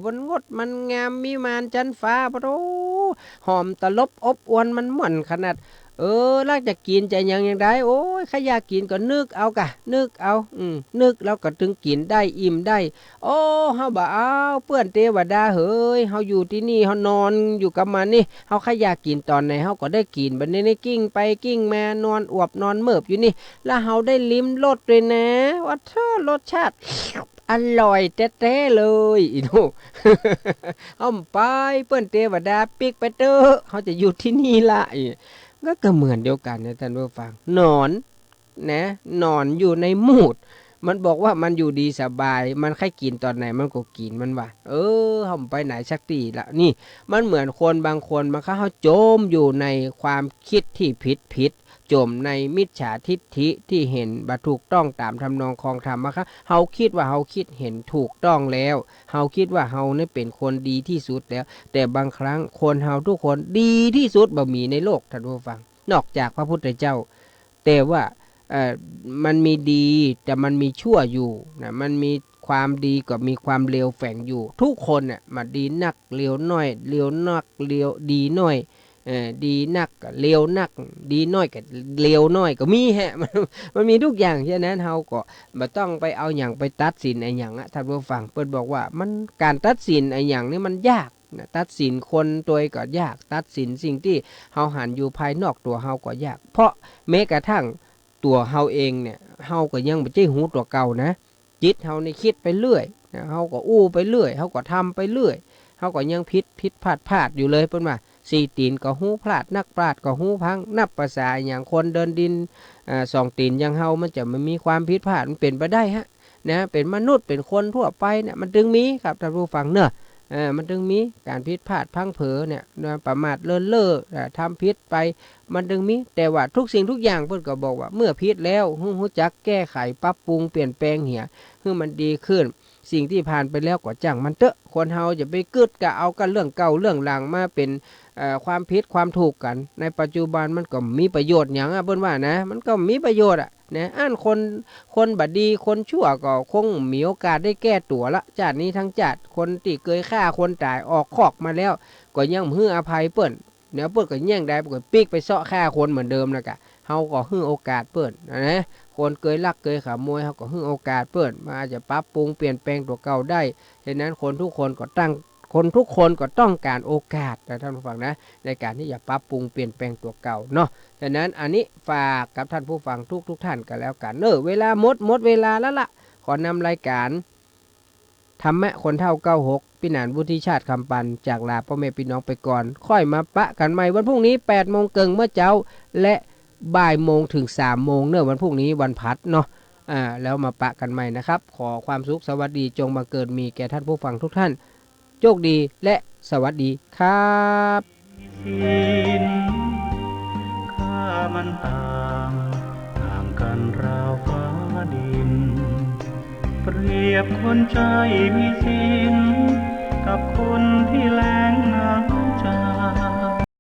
บนงดมันงามมีมานชั้นฟ้าปะโตหอมตลบอบอวนมันม่วนขนาดลากจะกินจะยังได้โอ้ยขยากกินก็นึกเอานึกแล้วก็ถึงกินได้อิ่มได้โอ้เฮาบ่เอาเปื้อนเทวดาเฮ้ยเฮาอยู่ที่นี่เฮานอนอยู่กับมันนี่เฮาขยากกินตอนไหนเฮาก็ได้กินบัดนี้กิ้งไปกิ้งมานอนอวบนอนเมิบอยู่นี่แล้วเฮาได้ลิ้มรสด้วยนะว่าเธอรสชาติอ อร่อยแท้ๆเลยอีโน่ เอาไปเปิ้นเทวดาปิกไปเด้อเขาจะอยู่ที่นี่ละอีก็เหมือนเดียวกันนะท่านผู้ฟังหนอนนะหนอนอยู่ในมูดมันบอกว่ามันอยู่ดีสบายมันใครกินตอนไหนมันก็กินมันว่าเฮาไปไหนสักทีละนี่มันเหมือนคนบางคนมันเขาจมอยู่ในความคิดที่ผิดจมในมิจฉาทิฏฐิที่เห็นบ่ถูกต้องตามทำนองคองธรรมนะคะเฮาคิดว่าเฮาคิดเห็นถูกต้องแล้วเฮาคิดว่าเฮานี่เป็นคนดีที่สุดแล้วแต่บางครั้งคนเฮาทุกคนดีที่สุดบ่มีในโลกท่านผู้ฟังนอกจากพระพุทธเจ้าแต่ว่ามันมีดีแต่มันมีชั่วอยู่นะมันมีความดีกับมีความเลวแฝงอยู่ทุกคนน่ะมาดีนักเลวน้อยเลวนักเลวดีน้อยดีนักก็เลวนักดีน้อยก็เลวน้อยก็มีฮะ มันมีทุกอย่างฉะนั้นเฮาก็บ่ต้องไปเอาหยังไปตัดสินไอ้หยังอะท่านผู้ฟังเพิ่นบอกว่ามันการตัดสินไอ้หยังนี่มันยากนะตัดสินคนตัวก็ยากตัดสินสิ่งที่เฮาหันอยู่ภายนอกตัวเฮาก็ยากเพราะแม้กระทั่งตัวเฮาเองเนี่ยเฮาก็ยังบ่ใช่หูตัวเก่านะจิตเฮานี่คิดไปเรื่อยนะเฮาก็อู้ไปเรื่อยเฮาก็ทำไปเรื่อยเฮาก็ยังผิดพลาดอยู่เลยเพิ่นว่าสี่ตีนก็หูพลาดนักปราชญ์ก็หูพังนับภาษาอย่างคนเดินดินสองตีนอย่างเฮามันจะไม่มีความผิดพลาดมันเป็นไปได้ฮะนะเป็นมนุษย์เป็นคนทั่วไปเนี่ยมันจึงมีครับท่านผู้ฟังเนอะมันจึงมีการผิดพลาดพังเผลอเนี่ยประมาทเลินเล่อทำผิดไปมันจึงมีแต่ว่าทุกสิ่งทุกอย่างเพิ่นก็บอกว่าเมื่อผิดแล้วรู้จักแก้ไขปรับปรุงเปลี่ยนแปลงเหี่ยให้มันดีขึ้นสิ่งที่ผ่านไปแล้วก็จังมันเถอะคนเฮาจะไปกึดกะเอากันเรื่องเก่าเรื่องหลังมาเป็นความผิดความถูกกันในปัจจุบันมันก็มีประโยชน์อย่างเพิ่นว่านะมันก็มีประโยชน์นะคนบัดดีคนชั่วก็คงมีโอกาสได้แก้ตัวละชาตินี้ทั้งชาติคนที่เคยฆ่าคนตายออกคอกมาแล้วก็ยังฮื้ออภัยเปิ้นเนี่ยเปิ้นก็แย่งได้ก็ปีกไปเซาะฆ่าคนเหมือนเดิมแล้วก็เฮาก็ฮื้อโอกาสเปิ้นนะคนเคยลักเคยขโมยเฮาก็ฮื้อโอกาสเปิ้นมาจะปรับปรุงเปลี่ยนแปลงตัวเก่าได้ฉะนั้นคนทุกคนก็ต้องการโอกาสนะท่านผู้ฟังนะในการที่จะปรับปรุงเปลี่ยนแปลงตัวเก่าเนาะฉะนั้นอันนี้ฝากกับท่านผู้ฟังทุกท่านกันแล้วกันเวลาหมดเวลาแล้วล่ะขอนำรายการธรรมะคนเฒ่า96พี่หนานวุฒิชาติคำปันจากลาพ่อแม่พี่น้องไปก่อนค่อยมาปะกันใหม่วันพรุ่งนี้ 8:00 นเมื่อเจ้าและบ่ายโมงถึง 3:00 นวันพรุ่งนี้วันพัดเนาะแล้วมาปะกันใหม่นะครับขอความสุขสวัสดีจงบังเกิดมีแก่ท่านผู้ฟังทุกท่านโชคดีและสวัสดีครับศีลข้ามันต่างกันราวฟ้าดินเปรียบคนใจมีศีลกับคนที่แล้งน้ำ